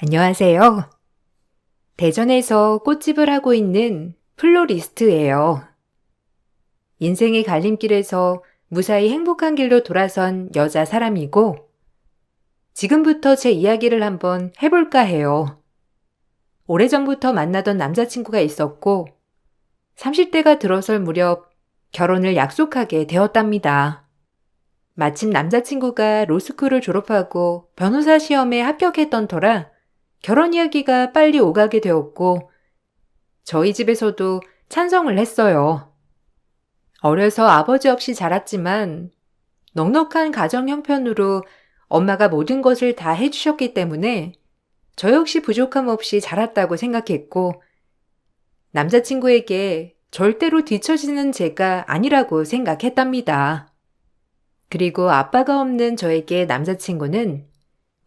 안녕하세요. 대전에서 꽃집을 하고 있는 플로리스트예요. 인생의 갈림길에서 무사히 행복한 길로 돌아선 여자 사람이고, 지금부터 제 이야기를 한번 해볼까 해요. 오래전부터 만나던 남자친구가 있었고, 30대가 들어설 무렵 결혼을 약속하게 되었답니다. 마침 남자친구가 로스쿨을 졸업하고 변호사 시험에 합격했던 터라 결혼 이야기가 빨리 오가게 되었고, 저희 집에서도 찬성을 했어요. 어려서 아버지 없이 자랐지만 넉넉한 가정 형편으로 엄마가 모든 것을 다 해주셨기 때문에 저 역시 부족함 없이 자랐다고 생각했고, 남자친구에게 절대로 뒤처지는 제가 아니라고 생각했답니다. 그리고 아빠가 없는 저에게 남자친구는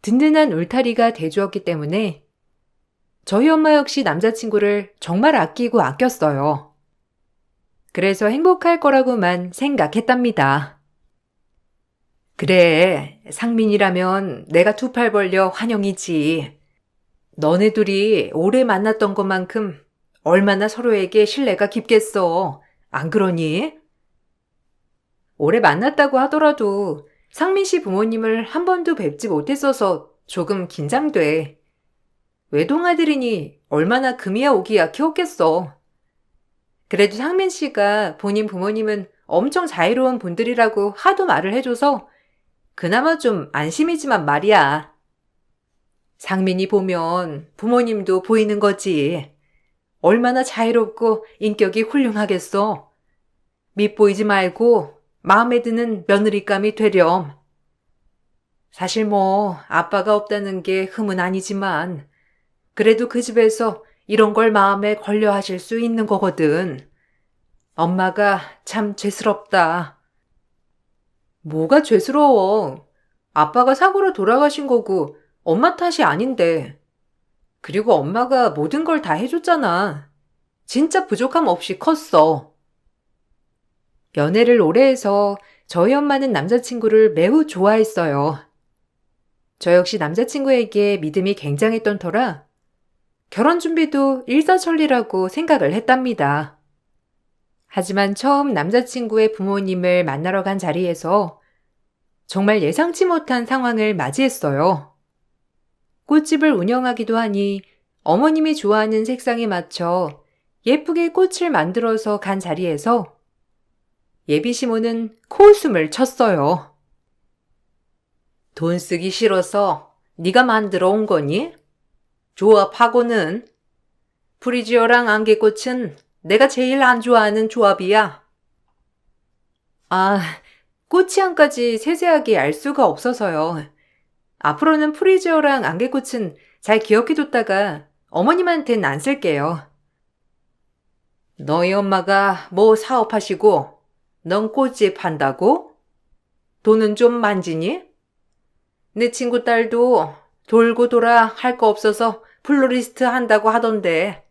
든든한 울타리가 돼주었기 때문에 저희 엄마 역시 남자친구를 정말 아끼고 아꼈어요. 그래서 행복할 거라고만 생각했답니다. 그래, 상민이라면 내가 두 팔 벌려 환영이지. 너네 둘이 오래 만났던 것만큼 얼마나 서로에게 신뢰가 깊겠어. 안 그러니? 오래 만났다고 하더라도 상민 씨 부모님을 한 번도 뵙지 못했어서 조금 긴장돼. 외동아들이니 얼마나 금이야 오기야 키웠겠어. 그래도 상민 씨가 본인 부모님은 엄청 자유로운 분들이라고 하도 말을 해줘서 그나마 좀 안심이지만 말이야. 상민이 보면 부모님도 보이는 거지. 얼마나 자유롭고 인격이 훌륭하겠어. 밉보이지 말고 마음에 드는 며느리감이 되렴. 사실 뭐 아빠가 없다는 게 흠은 아니지만 그래도 그 집에서 이런 걸 마음에 걸려 하실 수 있는 거거든. 엄마가 참 죄스럽다. 뭐가 죄스러워. 아빠가 사고로 돌아가신 거고 엄마 탓이 아닌데. 그리고 엄마가 모든 걸 다 해줬잖아. 진짜 부족함 없이 컸어. 연애를 오래 해서 저희 엄마는 남자친구를 매우 좋아했어요. 저 역시 남자친구에게 믿음이 굉장했던 터라 결혼 준비도 일사천리라고 생각을 했답니다. 하지만 처음 남자친구의 부모님을 만나러 간 자리에서 정말 예상치 못한 상황을 맞이했어요. 꽃집을 운영하기도 하니 어머님이 좋아하는 색상에 맞춰 예쁘게 꽃을 만들어서 간 자리에서 예비시모는 코웃음을 쳤어요. 돈 쓰기 싫어서 네가 만들어 온 거니? 조합하고는 프리지어랑 안개꽃은 내가 제일 안 좋아하는 조합이야. 아, 꽃 취향까지 세세하게 알 수가 없어서요. 앞으로는 프리지어랑 안개꽃은 잘 기억해뒀다가 어머님한텐 안 쓸게요. 너희 엄마가 뭐 사업하시고 넌 꽃집 한다고? 돈은 좀 만지니? 내 친구 딸도 돌고 돌아 할 거 없어서 플로리스트 한다고 하던데.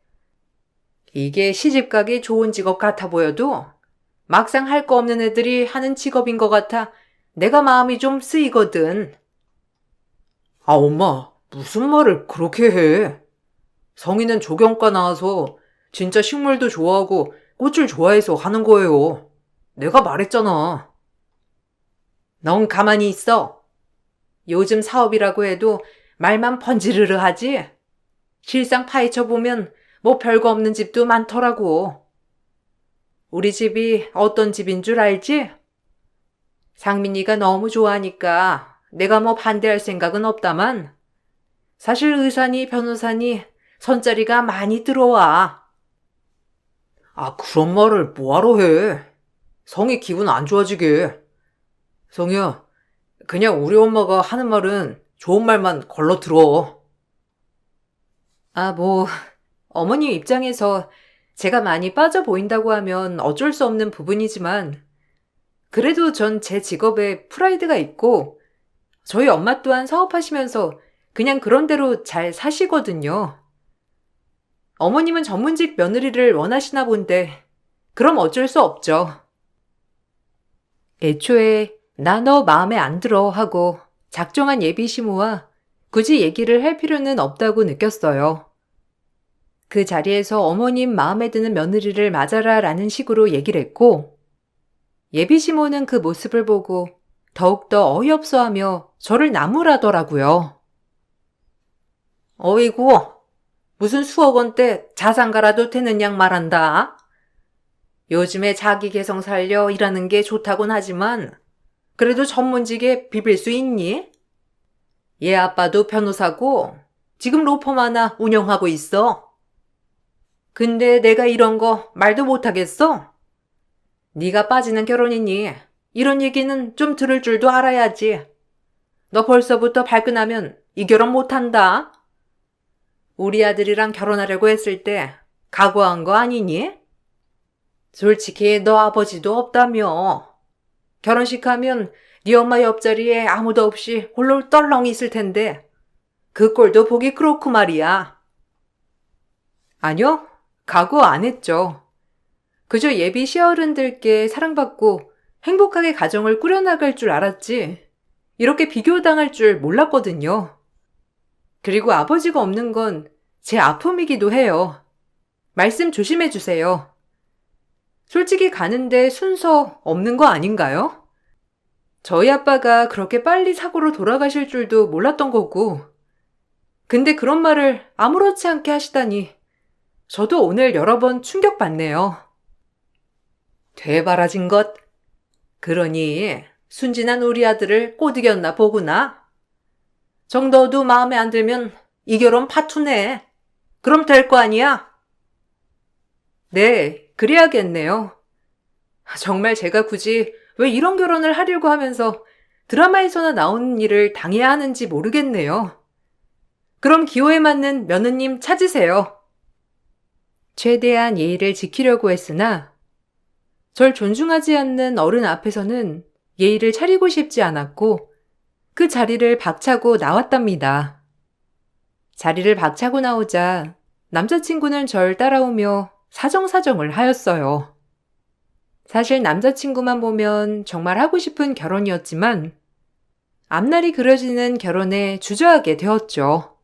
이게 시집가기 좋은 직업 같아 보여도 막상 할 거 없는 애들이 하는 직업인 것 같아 내가 마음이 좀 쓰이거든. 아, 엄마, 무슨 말을 그렇게 해? 성인은 조경과 나와서 진짜 식물도 좋아하고 꽃을 좋아해서 하는 거예요. 내가 말했잖아. 넌 가만히 있어. 요즘 사업이라고 해도 말만 번지르르 하지? 실상 파헤쳐 보면 뭐 별거 없는 집도 많더라고. 우리 집이 어떤 집인 줄 알지? 상민이가 너무 좋아하니까 내가 뭐 반대할 생각은 없다만 사실 의사니 변호사니 선자리가 많이 들어와. 아, 그런 말을 뭐하러 해? 성이 기분 안 좋아지게. 성이야, 그냥 우리 엄마가 하는 말은 좋은 말만 걸러 들어. 뭐, 어머님 입장에서 제가 많이 빠져 보인다고 하면 어쩔 수 없는 부분이지만, 그래도 전 제 직업에 프라이드가 있고, 저희 엄마 또한 사업하시면서 그냥 그런 대로 잘 사시거든요. 어머님은 전문직 며느리를 원하시나 본데, 그럼 어쩔 수 없죠. 애초에 나 너 마음에 안 들어 하고 작정한 예비 시모와 굳이 얘기를 할 필요는 없다고 느꼈어요. 그 자리에서 어머님 마음에 드는 며느리를 맞아라 라는 식으로 얘기를 했고, 예비 시모는 그 모습을 보고 더욱더 어이없어하며 저를 나무라더라고요. 어이구, 무슨 수억 원대 자산가라도 되는 양 말한다. 요즘에 자기 개성 살려 일하는 게 좋다곤 하지만 그래도 전문직에 비빌 수 있니? 얘 아빠도 변호사고 지금 로펌 하나 운영하고 있어. 근데 내가 이런 거 말도 못하겠어? 네가 빠지는 결혼이니 이런 얘기는 좀 들을 줄도 알아야지. 너 벌써부터 발끈하면 이 결혼 못한다. 우리 아들이랑 결혼하려고 했을 때 각오한 거 아니니? 솔직히 너 아버지도 없다며. 결혼식 하면 네 엄마 옆자리에 아무도 없이 홀로 떨렁 있을 텐데 그 꼴도 보기 그렇고 말이야. 아니요, 각오 안 했죠. 그저 예비 시어른들께 사랑받고 행복하게 가정을 꾸려나갈 줄 알았지 이렇게 비교당할 줄 몰랐거든요. 그리고 아버지가 없는 건 제 아픔이기도 해요. 말씀 조심해 주세요. 솔직히 가는데 순서 없는 거 아닌가요? 저희 아빠가 그렇게 빨리 사고로 돌아가실 줄도 몰랐던 거고, 근데 그런 말을 아무렇지 않게 하시다니 저도 오늘 여러 번 충격받네요. 되바라진 것. 그러니 순진한 우리 아들을 꼬드겼나 보구나. 정도도 마음에 안 들면 이 결혼 파투네. 그럼 될 거 아니야? 네, 그래야겠네요. 정말 제가 굳이 왜 이런 결혼을 하려고 하면서 드라마에서나 나오는 일을 당해야 하는지 모르겠네요. 그럼 기호에 맞는 며느님 찾으세요. 최대한 예의를 지키려고 했으나 절 존중하지 않는 어른 앞에서는 예의를 차리고 싶지 않았고 그 자리를 박차고 나왔답니다. 자리를 박차고 나오자 남자친구는 절 따라오며 사정사정을 하였어요. 사실 남자친구만 보면 정말 하고 싶은 결혼이었지만 앞날이 그려지는 결혼에 주저하게 되었죠.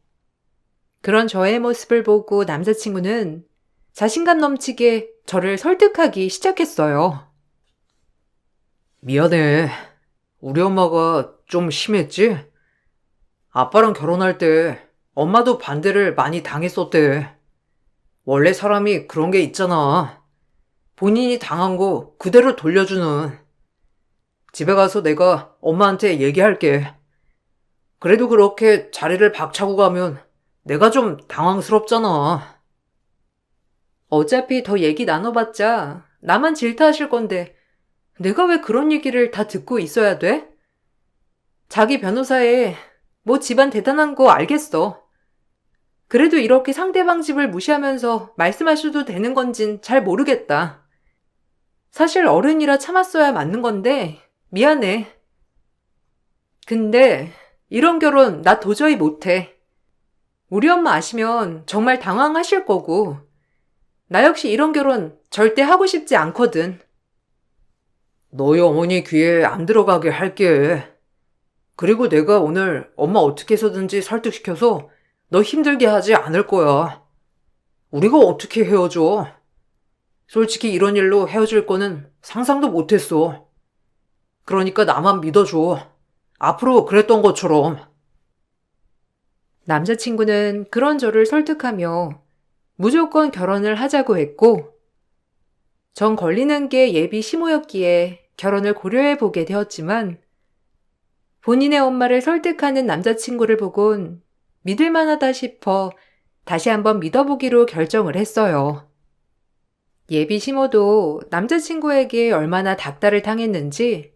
그런 저의 모습을 보고 남자친구는 자신감 넘치게 저를 설득하기 시작했어요. 미안해. 우리 엄마가 좀 심했지? 아빠랑 결혼할 때 엄마도 반대를 많이 당했었대. 원래 사람이 그런 게 있잖아. 본인이 당한 거 그대로 돌려주는. 집에 가서 내가 엄마한테 얘기할게. 그래도 그렇게 자리를 박차고 가면 내가 좀 당황스럽잖아. 어차피 더 얘기 나눠봤자 나만 질타하실 건데 내가 왜 그런 얘기를 다 듣고 있어야 돼? 자기 변호사에 뭐 집안 대단한 거 알겠어. 그래도 이렇게 상대방 집을 무시하면서 말씀하셔도 되는 건진 잘 모르겠다. 사실 어른이라 참았어야 맞는 건데 미안해. 근데 이런 결혼 나 도저히 못해. 우리 엄마 아시면 정말 당황하실 거고 나 역시 이런 결혼 절대 하고 싶지 않거든. 너희 어머니 귀에 안 들어가게 할게. 그리고 내가 오늘 엄마 어떻게 해서든지 설득시켜서 너 힘들게 하지 않을 거야. 우리가 어떻게 헤어져? 솔직히 이런 일로 헤어질 거는 상상도 못했어. 그러니까 나만 믿어줘. 앞으로 그랬던 것처럼. 남자친구는 그런 저를 설득하며 무조건 결혼을 하자고 했고 전 걸리는 게 예비 시모였기에 결혼을 고려해 보게 되었지만 본인의 엄마를 설득하는 남자친구를 보곤 믿을 만하다 싶어 다시 한번 믿어보기로 결정을 했어요. 예비 시모도 남자친구에게 얼마나 닥달을 당했는지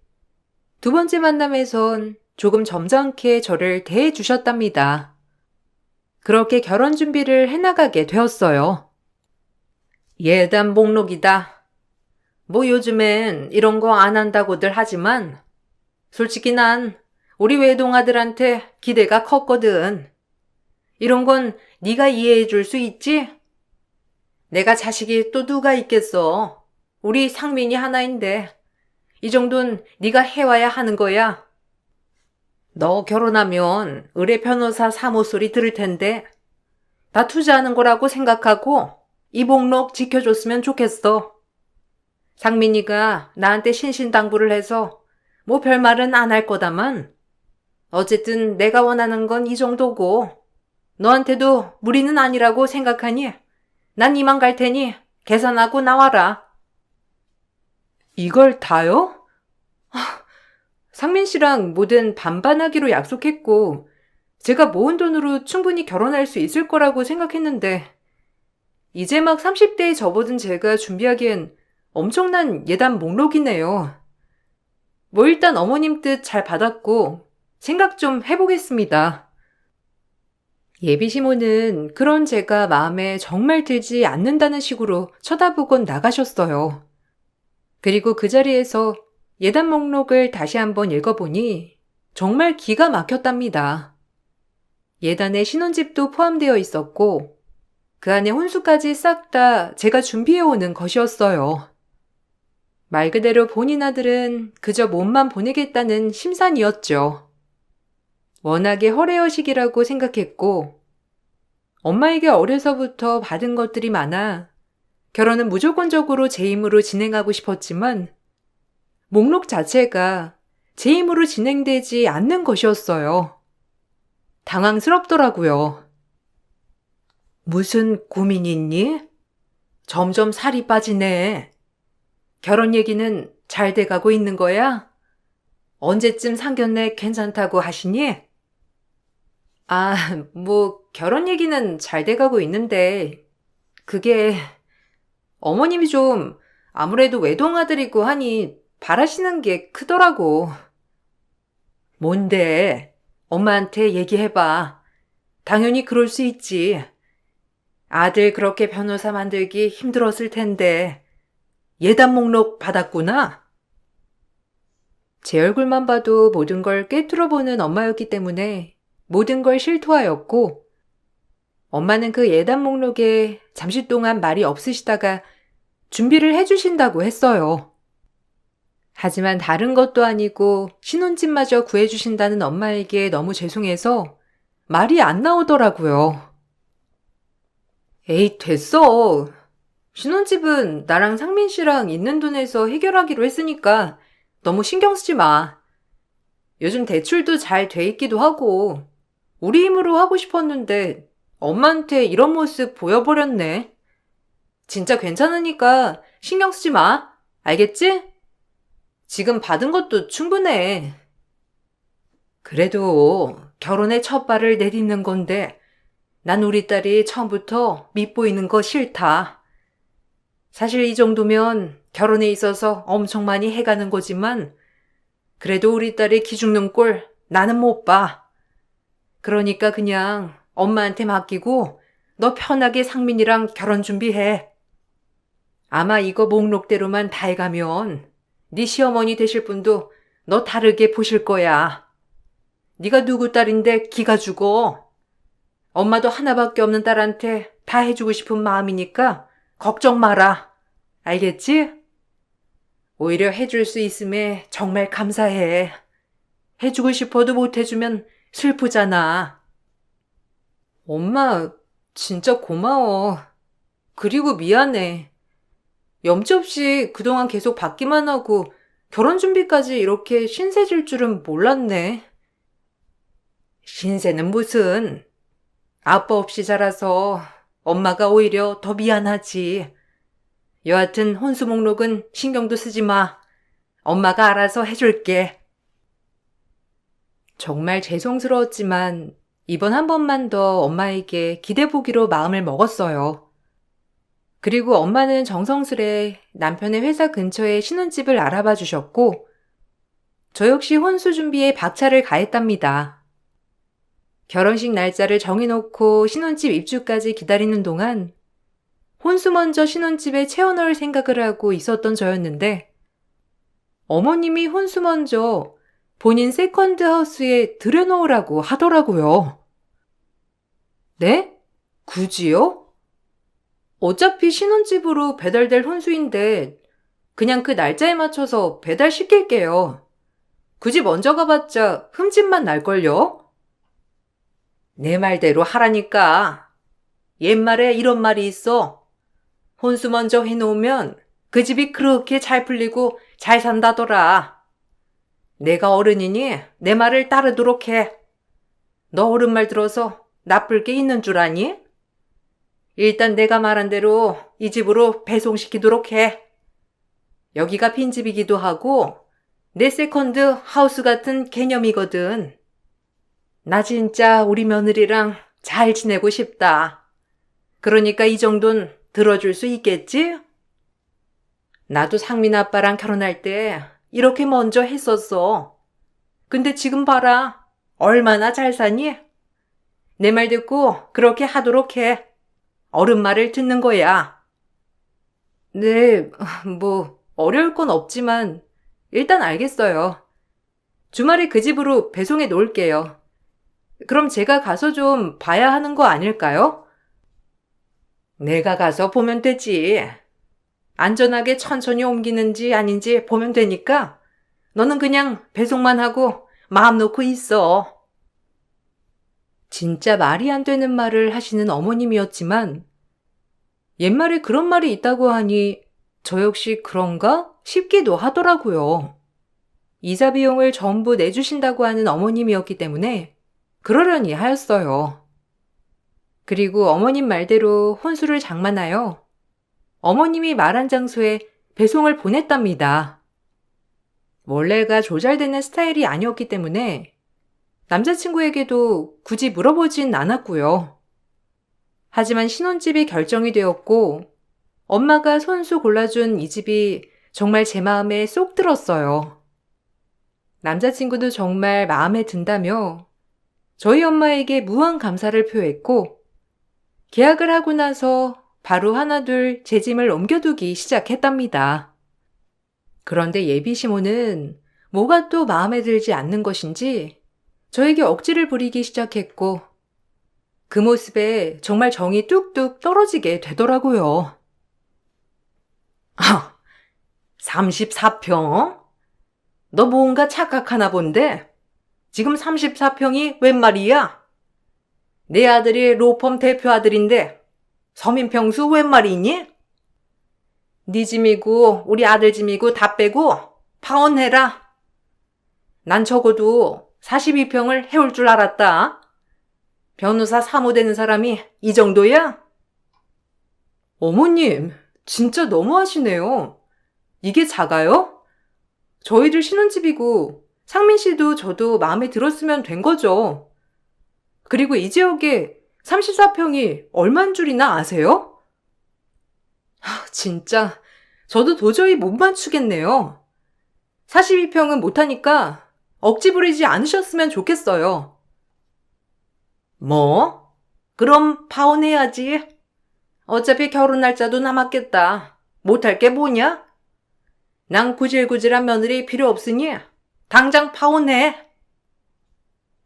두 번째 만남에선 조금 점잖게 저를 대해 주셨답니다. 그렇게 결혼 준비를 해나가게 되었어요. 예단 목록이다. 뭐 요즘엔 이런 거 안 한다고들 하지만 솔직히 난 우리 외동아들한테 기대가 컸거든. 이런 건 네가 이해해 줄 수 있지? 내가 자식이 또 누가 있겠어. 우리 상민이 하나인데 이 정도는 네가 해와야 하는 거야. 너 결혼하면 의뢰 변호사 사무소리 들을 텐데 다 투자하는 거라고 생각하고 이 목록 지켜줬으면 좋겠어. 상민이가 나한테 신신당부를 해서 뭐 별말은 안 할 거다만 어쨌든 내가 원하는 건 이 정도고 너한테도 무리는 아니라고 생각하니 난 이만 갈 테니 계산하고 나와라. 이걸 다요? 상민 씨랑 뭐든 반반하기로 약속했고, 제가 모은 돈으로 충분히 결혼할 수 있을 거라고 생각했는데, 이제 막 30대에 접어든 제가 준비하기엔 엄청난 예단 목록이네요. 뭐 일단 어머님 뜻 잘 받았고, 생각 좀 해보겠습니다. 예비 시모는 그런 제가 마음에 정말 들지 않는다는 식으로 쳐다보곤 나가셨어요. 그리고 그 자리에서 예단 목록을 다시 한번 읽어보니 정말 기가 막혔답니다. 예단에 신혼집도 포함되어 있었고 그 안에 혼수까지 싹 다 제가 준비해오는 것이었어요. 말 그대로 본인 아들은 그저 몸만 보내겠다는 심산이었죠. 워낙에 허례허식이라고 생각했고 엄마에게 어려서부터 받은 것들이 많아 결혼은 무조건적으로 제 힘으로 진행하고 싶었지만 목록 자체가 제 힘으로 진행되지 않는 것이었어요. 당황스럽더라고요. 무슨 고민이 있니? 점점 살이 빠지네. 결혼 얘기는 잘 돼가고 있는 거야? 언제쯤 상견례 괜찮다고 하시니? 뭐 결혼 얘기는 잘 돼가고 있는데 그게 어머님이 좀 아무래도 외동아들이고 하니 바라시는 게 크더라고. 뭔데? 엄마한테 얘기해봐. 당연히 그럴 수 있지. 아들 그렇게 변호사 만들기 힘들었을 텐데 예단 목록 받았구나? 제 얼굴만 봐도 모든 걸 꿰뚫어보는 엄마였기 때문에 모든 걸 실토하였고 엄마는 그 예단 목록에 잠시 동안 말이 없으시다가 준비를 해주신다고 했어요. 하지만 다른 것도 아니고 신혼집마저 구해주신다는 엄마에게 너무 죄송해서 말이 안 나오더라고요. 에이, 됐어. 신혼집은 나랑 상민 씨랑 있는 돈에서 해결하기로 했으니까 너무 신경 쓰지 마. 요즘 대출도 잘 돼 있기도 하고 우리 힘으로 하고 싶었는데 엄마한테 이런 모습 보여버렸네. 진짜 괜찮으니까 신경 쓰지 마. 알겠지? 지금 받은 것도 충분해. 그래도 결혼의 첫 발을 내딛는 건데 난 우리 딸이 처음부터 밉보이는 거 싫다. 사실 이 정도면 결혼에 있어서 엄청 많이 해가는 거지만 그래도 우리 딸이 기죽는 꼴 나는 못 봐. 그러니까 그냥 엄마한테 맡기고 너 편하게 상민이랑 결혼 준비해. 아마 이거 목록대로만 다 해가면 네 시어머니 되실 분도 너 다르게 보실 거야. 네가 누구 딸인데 기가 죽어. 엄마도 하나밖에 없는 딸한테 다 해주고 싶은 마음이니까 걱정 마라. 알겠지? 오히려 해줄 수 있음에 정말 감사해. 해주고 싶어도 못 해주면 슬프잖아. 엄마, 진짜 고마워. 그리고 미안해. 염치없이 그동안 계속 받기만 하고 결혼 준비까지 이렇게 신세질 줄은 몰랐네. 신세는 무슨. 아빠 없이 자라서 엄마가 오히려 더 미안하지. 여하튼 혼수 목록은 신경도 쓰지 마. 엄마가 알아서 해줄게. 정말 죄송스러웠지만 이번 한 번만 더 엄마에게 기대보기로 마음을 먹었어요. 그리고 엄마는 정성스레 남편의 회사 근처에 신혼집을 알아봐 주셨고 저 역시 혼수 준비에 박차를 가했답니다. 결혼식 날짜를 정해놓고 신혼집 입주까지 기다리는 동안 혼수 먼저 신혼집에 채워넣을 생각을 하고 있었던 저였는데 어머님이 혼수 먼저 본인 세컨드 하우스에 들여놓으라고 하더라고요. 네? 굳이요? 어차피 신혼집으로 배달될 혼수인데 그냥 그 날짜에 맞춰서 배달시킬게요. 굳이 먼저 가봤자 흠집만 날걸요? 내 말대로 하라니까. 옛말에 이런 말이 있어. 혼수 먼저 해놓으면 그 집이 그렇게 잘 풀리고 잘 산다더라. 내가 어른이니 내 말을 따르도록 해. 너 어른 말 들어서 나쁠 게 있는 줄 아니? 일단 내가 말한 대로 이 집으로 배송시키도록 해. 여기가 빈집이기도 하고 내 세컨드 하우스 같은 개념이거든. 나 진짜 우리 며느리랑 잘 지내고 싶다. 그러니까 이 정도는 들어줄 수 있겠지? 나도 상민 아빠랑 결혼할 때 이렇게 먼저 했었어. 근데 지금 봐라. 얼마나 잘 사니? 내 말 듣고 그렇게 하도록 해. 어른 말을 듣는 거야. 네, 어려울 건 없지만 일단 알겠어요. 주말에 그 집으로 배송해 놓을게요. 그럼 제가 가서 좀 봐야 하는 거 아닐까요? 내가 가서 보면 되지. 안전하게 천천히 옮기는지 아닌지 보면 되니까 너는 그냥 배송만 하고 마음 놓고 있어. 진짜 말이 안 되는 말을 하시는 어머님이었지만 옛말에 그런 말이 있다고 하니 저 역시 그런가 싶기도 하더라고요. 이사 비용을 전부 내주신다고 하는 어머님이었기 때문에 그러려니 하였어요. 그리고 어머님 말대로 혼수를 장만하여 어머님이 말한 장소에 배송을 보냈답니다. 원래가 조잘되는 스타일이 아니었기 때문에 남자친구에게도 굳이 물어보진 않았고요. 하지만 신혼집이 결정이 되었고 엄마가 손수 골라준 이 집이 정말 제 마음에 쏙 들었어요. 남자친구도 정말 마음에 든다며 저희 엄마에게 무한 감사를 표했고 계약을 하고 나서 바로 하나둘 제 짐을 옮겨두기 시작했답니다. 그런데 예비 시모는 뭐가 또 마음에 들지 않는 것인지 저에게 억지를 부리기 시작했고 그 모습에 정말 정이 뚝뚝 떨어지게 되더라고요. 34평? 너 뭔가 착각하나 본데? 지금 34평이 웬 말이야? 내 아들이 로펌 대표 아들인데 서민평수 웬 말이니? 네 짐이고 우리 아들 짐이고 다 빼고 파혼해라. 난 적어도 42평을 해올 줄 알았다. 변호사 사모되는 사람이 이 정도야? 어머님, 진짜 너무하시네요. 이게 작아요? 저희들 신혼집이고 상민 씨도 저도 마음에 들었으면 된 거죠. 그리고 이 지역에 34평이 얼만 줄이나 아세요? 진짜 저도 도저히 못 맞추겠네요. 42평은 못하니까 억지 부리지 않으셨으면 좋겠어요. 뭐? 그럼 파혼해야지. 어차피 결혼 날짜도 남았겠다. 못할 게 뭐냐? 난 구질구질한 며느리 필요 없으니 당장 파혼해.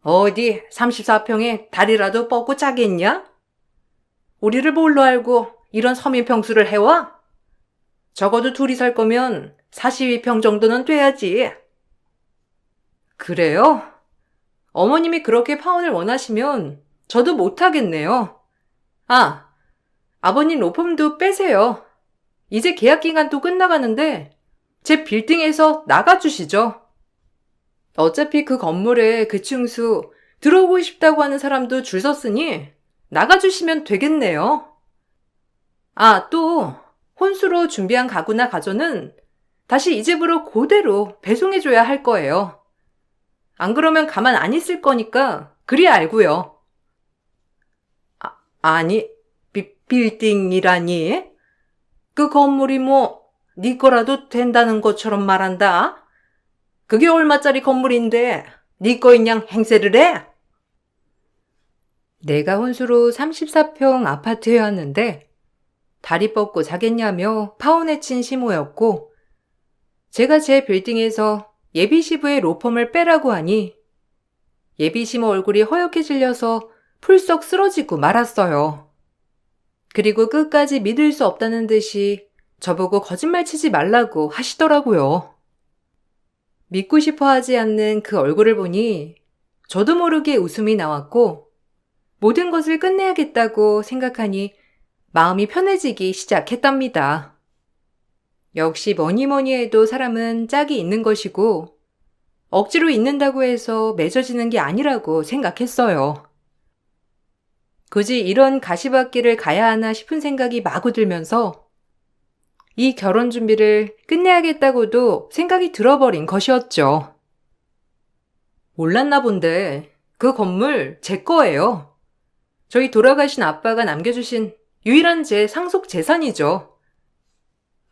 어디 34평에 다리라도 뻗고 짜겠냐? 우리를 뭘로 알고 이런 서민평수를 해와? 적어도 둘이 살 거면 42평 정도는 돼야지. 그래요? 어머님이 그렇게 파혼을 원하시면 저도 못하겠네요. 아버님 로펌도 빼세요. 이제 계약 기간도 끝나가는데 제 빌딩에서 나가주시죠. 어차피 그 건물에 그 층수 들어오고 싶다고 하는 사람도 줄 섰으니 나가주시면 되겠네요. 또 혼수로 준비한 가구나 가전은 다시 이 집으로 그대로 배송해줘야 할 거예요. 안 그러면 가만 안 있을 거니까 그리 알고요. 아니, 빌딩이라니? 그 건물이 네 거라도 된다는 것처럼 말한다. 그게 얼마짜리 건물인데 네 거인 양 행세를 해? 내가 혼수로 34평 아파트에 왔는데 다리 뻗고 자겠냐며 파혼에 친 시모였고 제가 제 빌딩에서 예비시부의 로펌을 빼라고 하니 예비시모 얼굴이 허옇게 질려서 풀썩 쓰러지고 말았어요. 그리고 끝까지 믿을 수 없다는 듯이 저보고 거짓말 치지 말라고 하시더라고요. 믿고 싶어 하지 않는 그 얼굴을 보니 저도 모르게 웃음이 나왔고 모든 것을 끝내야겠다고 생각하니 마음이 편해지기 시작했답니다. 역시 뭐니 해도 사람은 짝이 있는 것이고 억지로 있는다고 해서 맺어지는 게 아니라고 생각했어요. 굳이 이런 가시밭길을 가야 하나 싶은 생각이 마구 들면서 이 결혼 준비를 끝내야겠다고도 생각이 들어버린 것이었죠. 몰랐나 본데 그 건물 제 거예요. 저희 돌아가신 아빠가 남겨주신 유일한 제 상속 재산이죠.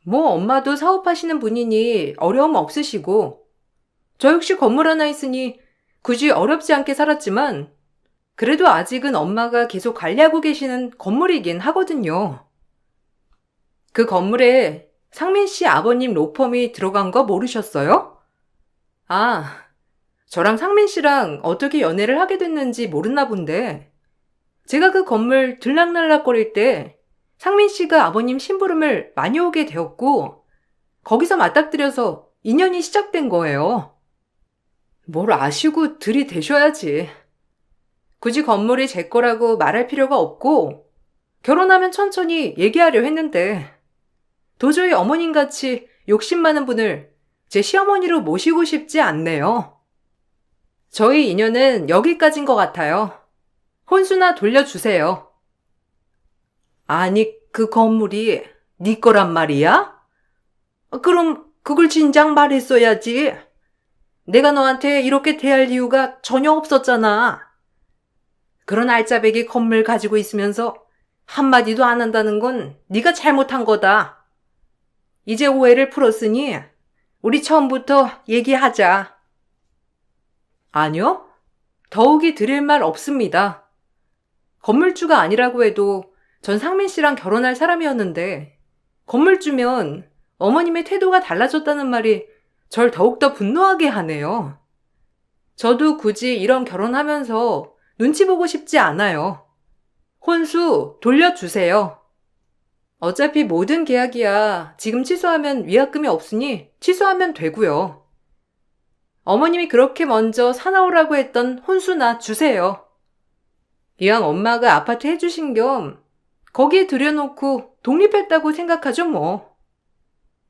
뭐 엄마도 사업하시는 분이니 어려움 없으시고 저 역시 건물 하나 있으니 굳이 어렵지 않게 살았지만 그래도 아직은 엄마가 계속 관리하고 계시는 건물이긴 하거든요. 그 건물에 상민 씨 아버님 로펌이 들어간 거 모르셨어요? 아, 저랑 상민 씨랑 어떻게 연애를 하게 됐는지 모르나 본데 제가 그 건물 들락날락거릴 때 상민 씨가 아버님 심부름을 많이 오게 되었고 거기서 맞닥뜨려서 인연이 시작된 거예요. 뭘 아시고 들이대셔야지. 굳이 건물이 제 거라고 말할 필요가 없고 결혼하면 천천히 얘기하려 했는데 도저히 어머님같이 욕심 많은 분을 제 시어머니로 모시고 싶지 않네요. 저희 인연은 여기까지인 것 같아요. 혼수나 돌려주세요. 아니, 그 건물이 네 거란 말이야? 그럼 그걸 진작 말했어야지. 내가 너한테 이렇게 대할 이유가 전혀 없었잖아. 그런 알짜배기 건물 가지고 있으면서 한마디도 안 한다는 건 네가 잘못한 거다. 이제 오해를 풀었으니 우리 처음부터 얘기하자. 아니요. 더욱이 드릴 말 없습니다. 건물주가 아니라고 해도 전 상민 씨랑 결혼할 사람이었는데 건물주면 어머님의 태도가 달라졌다는 말이 절 더욱더 분노하게 하네요. 저도 굳이 이런 결혼하면서 눈치 보고 싶지 않아요. 혼수 돌려주세요. 어차피 모든 계약이야 지금 취소하면 위약금이 없으니 취소하면 되고요. 어머님이 그렇게 먼저 사나오라고 했던 혼수나 주세요. 이왕 엄마가 아파트 해주신 겸 거기에 들여놓고 독립했다고 생각하죠 뭐.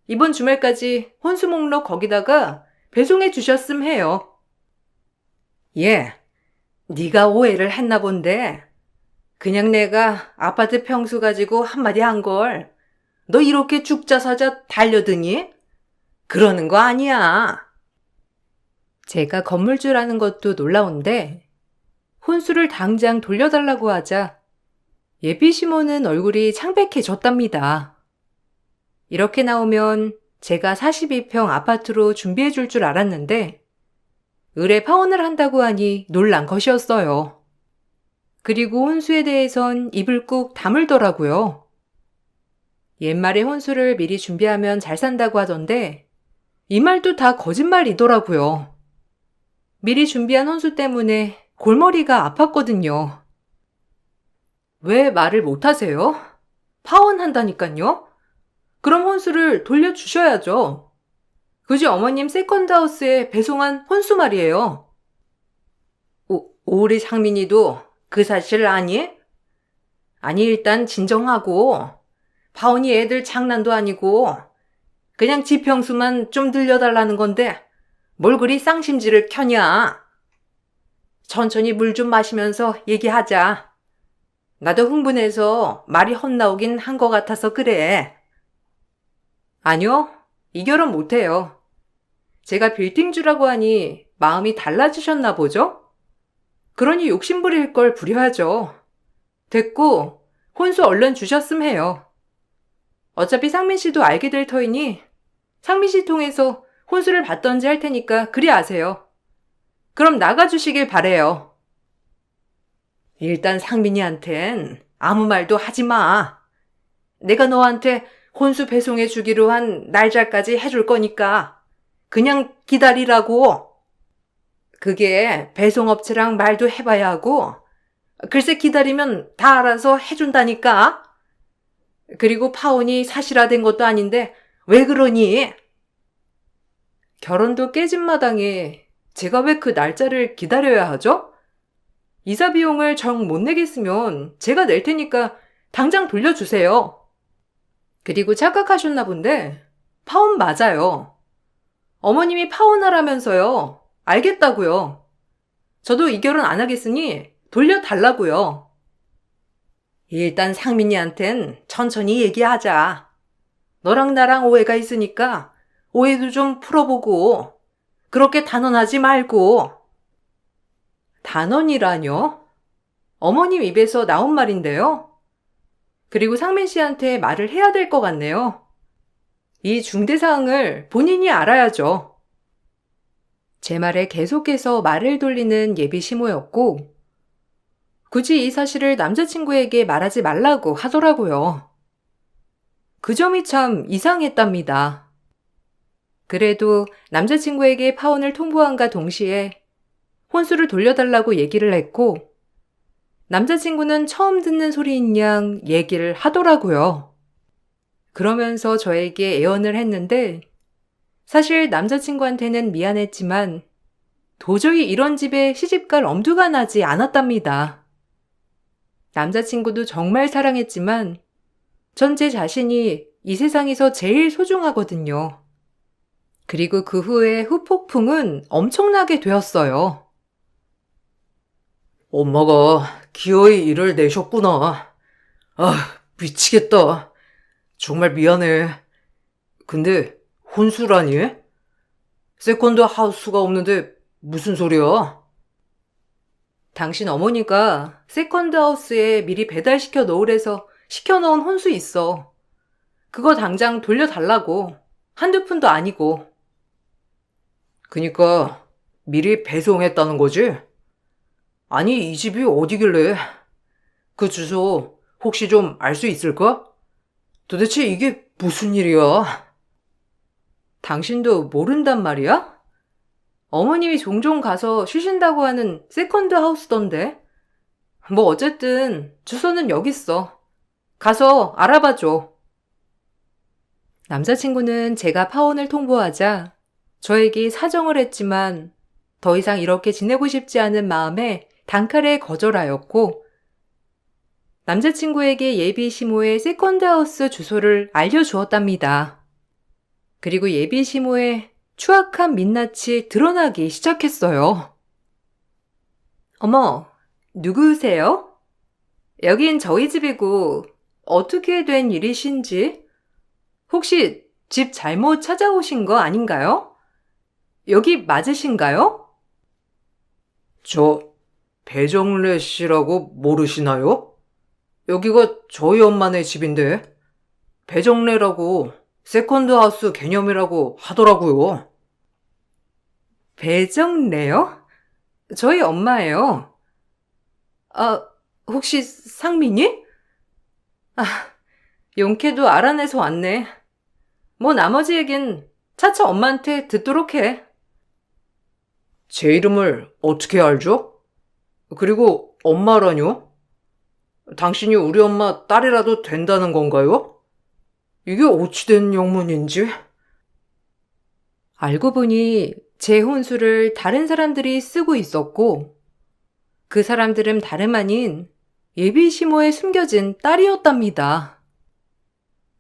이번 주말까지 혼수 목록 거기다가 배송해 주셨음 해요. 예, 네가 오해를 했나 본데 그냥 내가 아파트 평수 가지고 한마디 한 걸 너 이렇게 죽자사자 달려드니? 그러는 거 아니야. 제가 건물주라는 것도 놀라운데 혼수를 당장 돌려달라고 하자 예비 시모는 얼굴이 창백해졌답니다. 이렇게 나오면 제가 42평 아파트로 준비해 줄 줄 알았는데 의뢰 파혼을 한다고 하니 놀란 것이었어요. 그리고 혼수에 대해선 입을 꾹 다물더라고요. 옛말에 혼수를 미리 준비하면 잘 산다고 하던데 이 말도 다 거짓말이더라고요. 미리 준비한 혼수 때문에 골머리가 아팠거든요. 왜 말을 못하세요? 파혼한다니깐요? 그럼 혼수를 돌려주셔야죠. 그지 어머님 세컨드하우스에 배송한 혼수 말이에요. 우리 상민이도 그 사실 아니? 아니 일단 진정하고 파혼이 애들 장난도 아니고 그냥 지평수만 좀 들려달라는 건데 뭘 그리 쌍심지를 켜냐? 천천히 물 좀 마시면서 얘기하자. 나도 흥분해서 말이 헛나오긴 한 것 같아서 그래. 아니요, 이 결혼 못해요. 제가 빌딩주라고 하니 마음이 달라지셨나 보죠? 그러니 욕심부릴 걸 부려야죠. 됐고 혼수 얼른 주셨음 해요. 어차피 상민 씨도 알게 될 터이니 상민 씨 통해서 혼수를 받던지 할 테니까 그리 아세요. 그럼 나가주시길 바래요. 일단 상민이한텐 아무 말도 하지 마. 내가 너한테 혼수 배송해 주기로 한 날짜까지 해줄 거니까 그냥 기다리라고. 그게 배송업체랑 말도 해봐야 하고 글쎄 기다리면 다 알아서 해준다니까. 그리고 파혼이 사실화된 것도 아닌데 왜 그러니? 결혼도 깨진 마당에 제가 왜 그 날짜를 기다려야 하죠? 이사 비용을 정 못 내겠으면 제가 낼 테니까 당장 돌려주세요. 그리고 착각하셨나 본데 파혼 맞아요. 어머님이 파혼하라면서요. 알겠다고요. 저도 이 결혼 안 하겠으니 돌려달라고요. 일단 상민이한텐 천천히 얘기하자. 너랑 나랑 오해가 있으니까 오해도 좀 풀어보고 그렇게 단언하지 말고. 단언이라뇨? 어머님 입에서 나온 말인데요. 그리고 상민 씨한테 말을 해야 될 것 같네요. 이 중대사항을 본인이 알아야죠. 제 말에 계속해서 말을 돌리는 예비 시모였고, 굳이 이 사실을 남자친구에게 말하지 말라고 하더라고요. 그 점이 참 이상했답니다. 그래도 남자친구에게 파혼을 통보함과 동시에 혼수를 돌려달라고 얘기를 했고, 남자친구는 처음 듣는 소리인 양 얘기를 하더라고요. 그러면서 저에게 애원을 했는데, 사실 남자친구한테는 미안했지만 도저히 이런 집에 시집갈 엄두가 나지 않았답니다. 남자친구도 정말 사랑했지만 전 제 자신이 이 세상에서 제일 소중하거든요. 그리고 그 후에 후폭풍은 엄청나게 되었어요. 엄마가 기어이 일을 내셨구나. 아, 미치겠다. 정말 미안해. 근데 혼수라니? 세컨드 하우스가 없는데 무슨 소리야? 당신 어머니가 세컨드 하우스에 미리 배달시켜 놓으래서 시켜놓은 혼수 있어. 그거 당장 돌려달라고. 한두 푼도 아니고. 그니까 미리 배송했다는 거지? 아니, 이 집이 어디길래? 그 주소 혹시 좀 알 수 있을까? 도대체 이게 무슨 일이야? 당신도 모른단 말이야? 어머님이 종종 가서 쉬신다고 하는 세컨드 하우스던데. 뭐 어쨌든 주소는 여기 있어. 가서 알아봐줘. 남자친구는 제가 파혼을 통보하자 저에게 사정을 했지만 더 이상 이렇게 지내고 싶지 않은 마음에 단칼에 거절하였고, 남자친구에게 예비 시모의 세컨드 하우스 주소를 알려주었답니다. 그리고 예비 시모의 추악한 민낯이 드러나기 시작했어요. 어머, 누구세요? 여긴 저희 집이고 어떻게 된 일이신지? 혹시 집 잘못 찾아오신 거 아닌가요? 여기 맞으신가요? 저 배정래 씨라고 모르시나요? 여기가 저희 엄마네 집인데 배정래라고 세컨드 하우스 개념이라고 하더라고요. 배정래요? 저희 엄마예요. 아, 혹시 상민이? 아, 용케도 알아내서 왔네. 뭐 나머지 얘긴 차차 엄마한테 듣도록 해. 제 이름을 어떻게 알죠? 그리고 엄마라뇨? 당신이 우리 엄마 딸이라도 된다는 건가요? 이게 어찌된 영문인지? 알고 보니 제 혼수를 다른 사람들이 쓰고 있었고, 그 사람들은 다름 아닌 예비 시모에 숨겨진 딸이었답니다.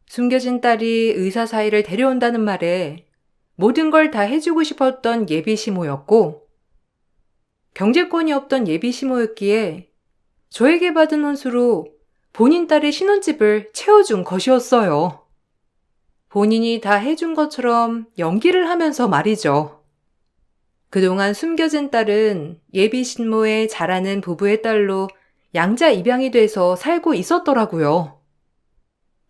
숨겨진 딸이 의사 사이를 데려온다는 말에 모든 걸 다 해주고 싶었던 예비 시모였고, 경제권이 없던 예비 시모였기에 저에게 받은 혼수로 본인 딸의 신혼집을 채워준 것이었어요. 본인이 다 해준 것처럼 연기를 하면서 말이죠. 그동안 숨겨진 딸은 예비 신모의 잘하는 부부의 딸로 양자 입양이 돼서 살고 있었더라고요.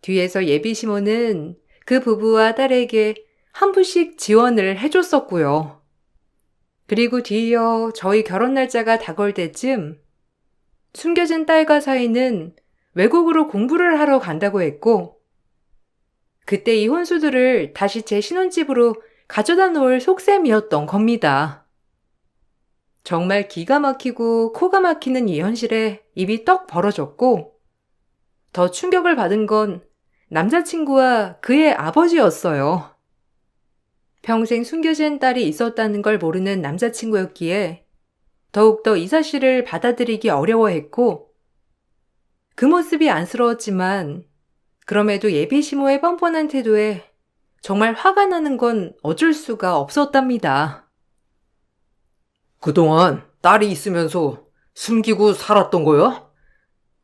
뒤에서 예비 시모는 그 부부와 딸에게 한 푼씩 지원을 해줬었고요. 그리고 뒤이어 저희 결혼 날짜가 다가올 때쯤 숨겨진 딸과 사이는 외국으로 공부를 하러 간다고 했고, 그때 이 혼수들을 다시 제 신혼집으로 가져다 놓을 속셈이었던 겁니다. 정말 기가 막히고 코가 막히는 이 현실에 입이 떡 벌어졌고, 더 충격을 받은 건 남자친구와 그의 아버지였어요. 평생 숨겨진 딸이 있었다는 걸 모르는 남자친구였기에 더욱더 이 사실을 받아들이기 어려워했고, 그 모습이 안쓰러웠지만 그럼에도 예비시모의 뻔뻔한 태도에 정말 화가 나는 건 어쩔 수가 없었답니다. 그동안 딸이 있으면서 숨기고 살았던 거야?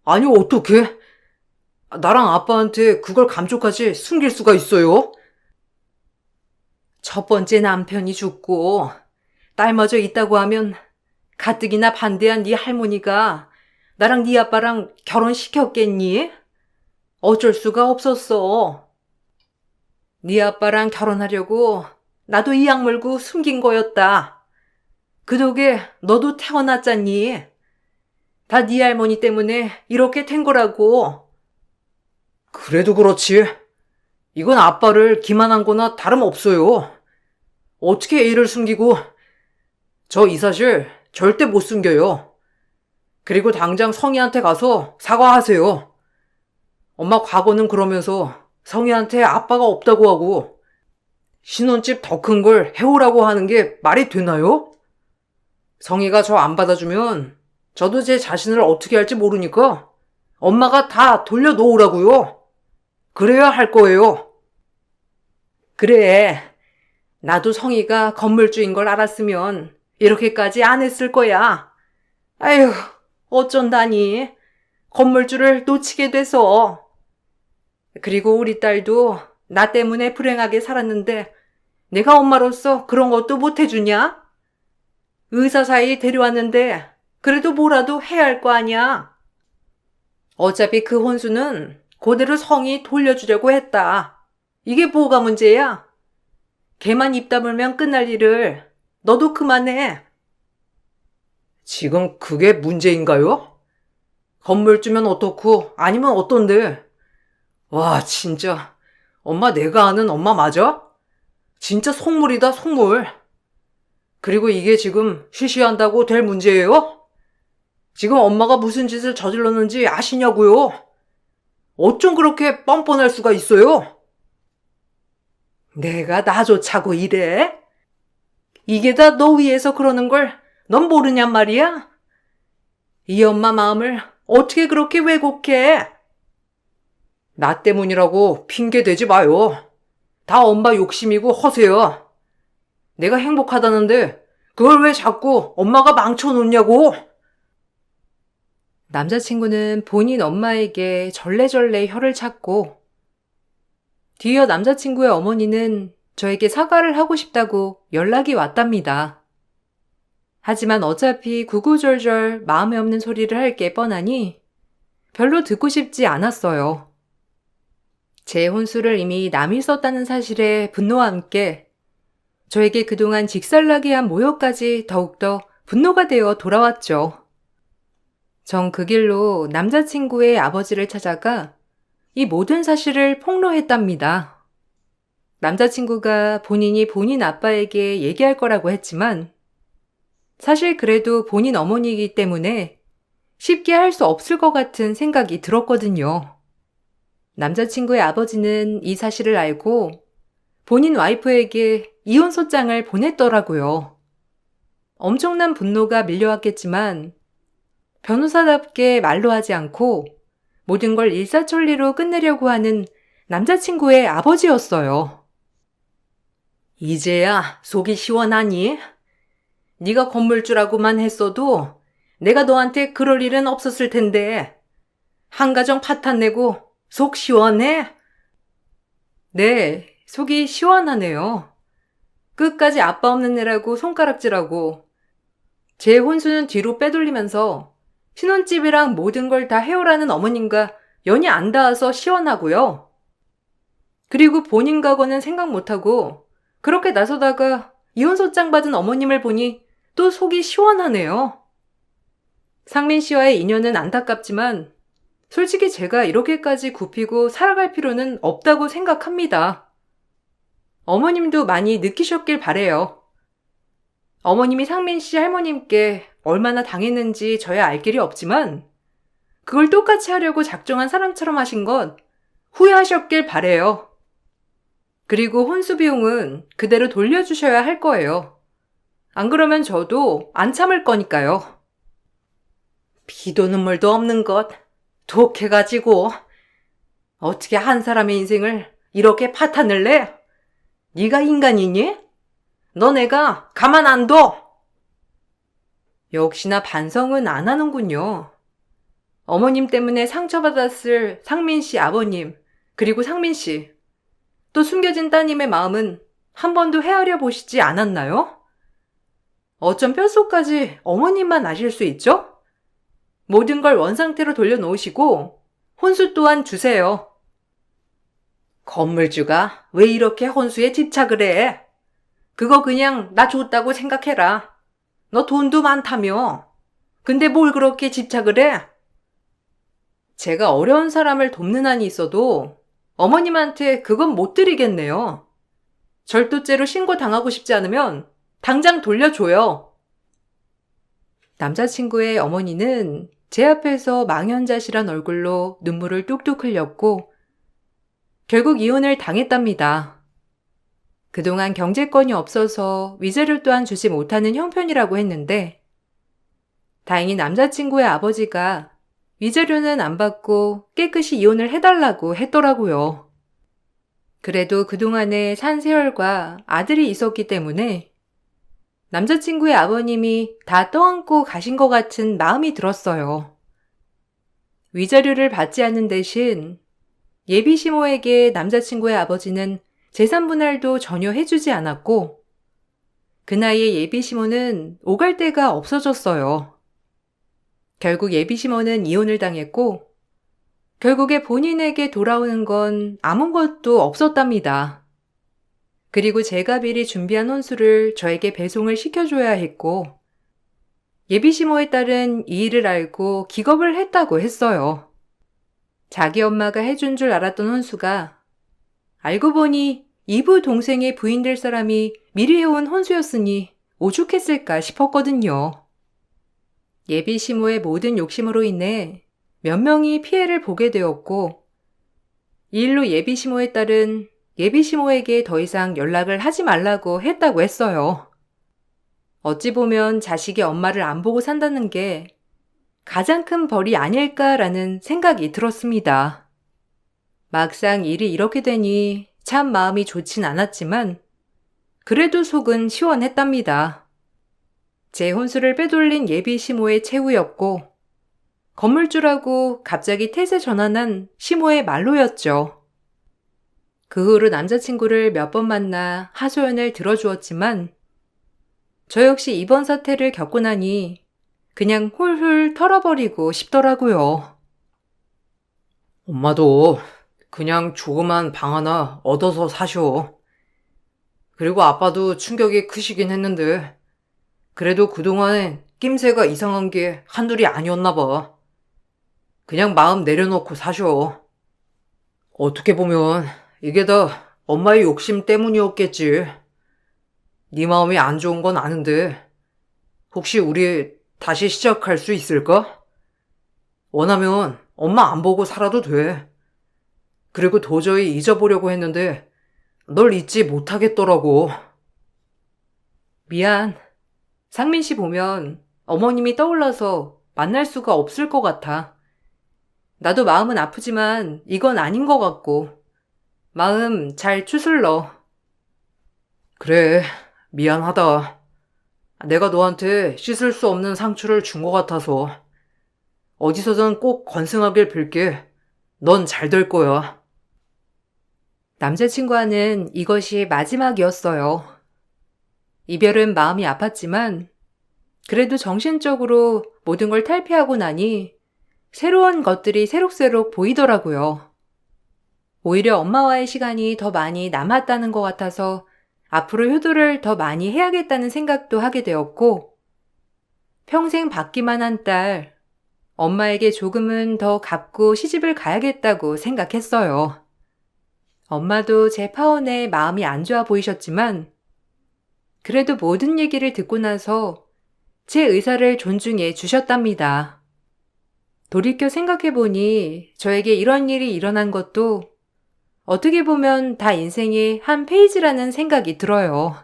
아니, 어떻게? 나랑 아빠한테 그걸 감쪽같이 숨길 수가 있어요? 첫 번째 남편이 죽고 딸마저 있다고 하면 가뜩이나 반대한 네 할머니가 나랑 네 아빠랑 결혼시켰겠니? 어쩔 수가 없었어. 네 아빠랑 결혼하려고 나도 이 약물고 숨긴 거였다. 그 덕에 너도 태어났잖니. 다 네 할머니 때문에 이렇게 된 거라고. 그래도 그렇지. 이건 아빠를 기만한 거나 다름없어요. 어떻게 애를 숨기고, 저 이 사실 절대 못 숨겨요. 그리고 당장 성희한테 가서 사과하세요. 엄마 과거는 그러면서 성희한테 아빠가 없다고 하고 신혼집 더 큰 걸 해오라고 하는 게 말이 되나요? 성희가 저 안 받아주면 저도 제 자신을 어떻게 할지 모르니까 엄마가 다 돌려놓으라고요. 그래야 할 거예요. 그래. 나도 성희가 건물주인 걸 알았으면 이렇게까지 안 했을 거야. 아휴, 어쩐다니. 건물주를 놓치게 돼서. 그리고 우리 딸도 나 때문에 불행하게 살았는데 내가 엄마로서 그런 것도 못 해주냐? 의사 사이 데려왔는데 그래도 뭐라도 해야 할 거 아니야. 어차피 그 혼수는 그대로 성이 돌려주려고 했다. 이게 뭐가 문제야? 걔만 입 다물면 끝날 일을 너도 그만해. 지금 그게 문제인가요? 건물주면 어떻고 아니면 어떤데? 와, 진짜 엄마 내가 아는 엄마 맞아? 진짜 속물이다, 속물. 그리고 이게 지금 쉬쉬한다고 될 문제예요? 지금 엄마가 무슨 짓을 저질렀는지 아시냐고요? 어쩜 그렇게 뻔뻔할 수가 있어요? 내가 나조차고 이래? 이게 다 너 위해서 그러는 걸 넌 모르냔 말이야? 이 엄마 마음을 어떻게 그렇게 왜곡해? 나 때문이라고 핑계 대지 마요. 다 엄마 욕심이고 허세야. 내가 행복하다는데 그걸 왜 자꾸 엄마가 망쳐놓냐고? 남자친구는 본인 엄마에게 절레절레 혀를 찼고, 뒤이어 남자친구의 어머니는 저에게 사과를 하고 싶다고 연락이 왔답니다. 하지만 어차피 구구절절 마음에 없는 소리를 할 게 뻔하니 별로 듣고 싶지 않았어요. 제 혼수를 이미 남이 썼다는 사실에 분노와 함께 저에게 그동안 직살나게 한 모욕까지 더욱더 분노가 되어 돌아왔죠. 전 그 길로 남자친구의 아버지를 찾아가 이 모든 사실을 폭로했답니다. 남자친구가 본인이 본인 아빠에게 얘기할 거라고 했지만 사실 그래도 본인 어머니이기 때문에 쉽게 할 수 없을 것 같은 생각이 들었거든요. 남자친구의 아버지는 이 사실을 알고 본인 와이프에게 이혼소장을 보냈더라고요. 엄청난 분노가 밀려왔겠지만 변호사답게 말로 하지 않고 모든 걸 일사천리로 끝내려고 하는 남자친구의 아버지였어요. 이제야 속이 시원하니? 네가 건물주라고만 했어도 내가 너한테 그럴 일은 없었을 텐데 한가정 파탄 내고 속 시원해? 네, 속이 시원하네요. 끝까지 아빠 없는 애라고 손가락질하고 제 혼수는 뒤로 빼돌리면서 신혼집이랑 모든 걸 다 해오라는 어머님과 연이 안 닿아서 시원하고요. 그리고 본인 과거는 생각 못하고 그렇게 나서다가 이혼소장 받은 어머님을 보니 또 속이 시원하네요. 상민 씨와의 인연은 안타깝지만 솔직히 제가 이렇게까지 굽히고 살아갈 필요는 없다고 생각합니다. 어머님도 많이 느끼셨길 바래요. 어머님이 상민 씨 할머님께 얼마나 당했는지 저야 알 길이 없지만 그걸 똑같이 하려고 작정한 사람처럼 하신 것 후회하셨길 바래요. 그리고 혼수 비용은 그대로 돌려주셔야 할 거예요. 안 그러면 저도 안 참을 거니까요. 피도 눈물도 없는 것. 독해가지고. 어떻게 한 사람의 인생을 이렇게 파탄을 내? 네가 인간이니? 너 내가 가만 안 둬. 역시나 반성은 안 하는군요. 어머님 때문에 상처받았을 상민 씨 아버님, 그리고 상민 씨, 또 숨겨진 따님의 마음은 한 번도 헤아려 보시지 않았나요? 어쩜 뼛속까지 어머님만 아실 수 있죠? 모든 걸 원상태로 돌려놓으시고 혼수 또한 주세요. 건물주가 왜 이렇게 혼수에 집착을 해? 그거 그냥 나 줬다고 생각해라. 너 돈도 많다며. 근데 뭘 그렇게 집착을 해? 제가 어려운 사람을 돕는 한이 있어도 어머님한테 그건 못 드리겠네요. 절도죄로 신고당하고 싶지 않으면 당장 돌려줘요. 남자친구의 어머니는 제 앞에서 망연자실한 얼굴로 눈물을 뚝뚝 흘렸고 결국 이혼을 당했답니다. 그동안 경제권이 없어서 위자료 또한 주지 못하는 형편이라고 했는데 다행히 남자친구의 아버지가 위자료는 안 받고 깨끗이 이혼을 해달라고 했더라고요. 그래도 그동안에 산 세월과 아들이 있었기 때문에 남자친구의 아버님이 다 떠안고 가신 것 같은 마음이 들었어요. 위자료를 받지 않는 대신 예비 시모에게 남자친구의 아버지는 재산 분할도 전혀 해주지 않았고 그 나이에 예비 시모는 오갈 데가 없어졌어요. 결국 예비 시모는 이혼을 당했고 결국에 본인에게 돌아오는 건 아무것도 없었답니다. 그리고 제가 미리 준비한 혼수를 저에게 배송을 시켜줘야 했고 예비 시모에 따른 이 일을 알고 기겁을 했다고 했어요. 자기 엄마가 해준 줄 알았던 혼수가 알고 보니 이부 동생의 부인 될 사람이 미리 해온 혼수였으니 오죽했을까 싶었거든요. 예비 시모의 모든 욕심으로 인해 몇 명이 피해를 보게 되었고 이 일로 예비 시모에 따른 예비 시모에게 더 이상 연락을 하지 말라고 했다고 했어요. 어찌 보면 자식이 엄마를 안 보고 산다는 게 가장 큰 벌이 아닐까라는 생각이 들었습니다. 막상 일이 이렇게 되니 참 마음이 좋진 않았지만 그래도 속은 시원했답니다. 제 혼수를 빼돌린 예비 시모의 최후였고 건물주라고 갑자기 태세 전환한 시모의 말로였죠. 그 후로 남자친구를 몇 번 만나 하소연을 들어주었지만 저 역시 이번 사태를 겪고 나니 그냥 훌훌 털어버리고 싶더라고요. 엄마도 그냥 조그만 방 하나 얻어서 사셔. 그리고 아빠도 충격이 크시긴 했는데 그래도 그동안엔 낌새가 이상한 게 한둘이 아니었나 봐. 그냥 마음 내려놓고 사셔. 어떻게 보면 이게 다 엄마의 욕심 때문이었겠지. 네 마음이 안 좋은 건 아는데 혹시 우리 다시 시작할 수 있을까? 원하면 엄마 안 보고 살아도 돼. 그리고 도저히 잊어보려고 했는데 널 잊지 못하겠더라고. 미안. 상민 씨 보면 어머님이 떠올라서 만날 수가 없을 것 같아. 나도 마음은 아프지만 이건 아닌 것 같고 마음 잘 추슬러. 그래, 미안하다. 내가 너한테 씻을 수 없는 상처를 준 것 같아서 어디서든 꼭 건승하길 빌게. 넌 잘 될 거야. 남자친구와는 이것이 마지막이었어요. 이별은 마음이 아팠지만 그래도 정신적으로 모든 걸 탈피하고 나니 새로운 것들이 새록새록 보이더라고요. 오히려 엄마와의 시간이 더 많이 남았다는 것 같아서 앞으로 효도를 더 많이 해야겠다는 생각도 하게 되었고 평생 받기만 한 딸, 엄마에게 조금은 더 갚고 시집을 가야겠다고 생각했어요. 엄마도 제 파혼에 마음이 안 좋아 보이셨지만 그래도 모든 얘기를 듣고 나서 제 의사를 존중해 주셨답니다. 돌이켜 생각해보니 저에게 이런 일이 일어난 것도 어떻게 보면 다 인생의 한 페이지라는 생각이 들어요.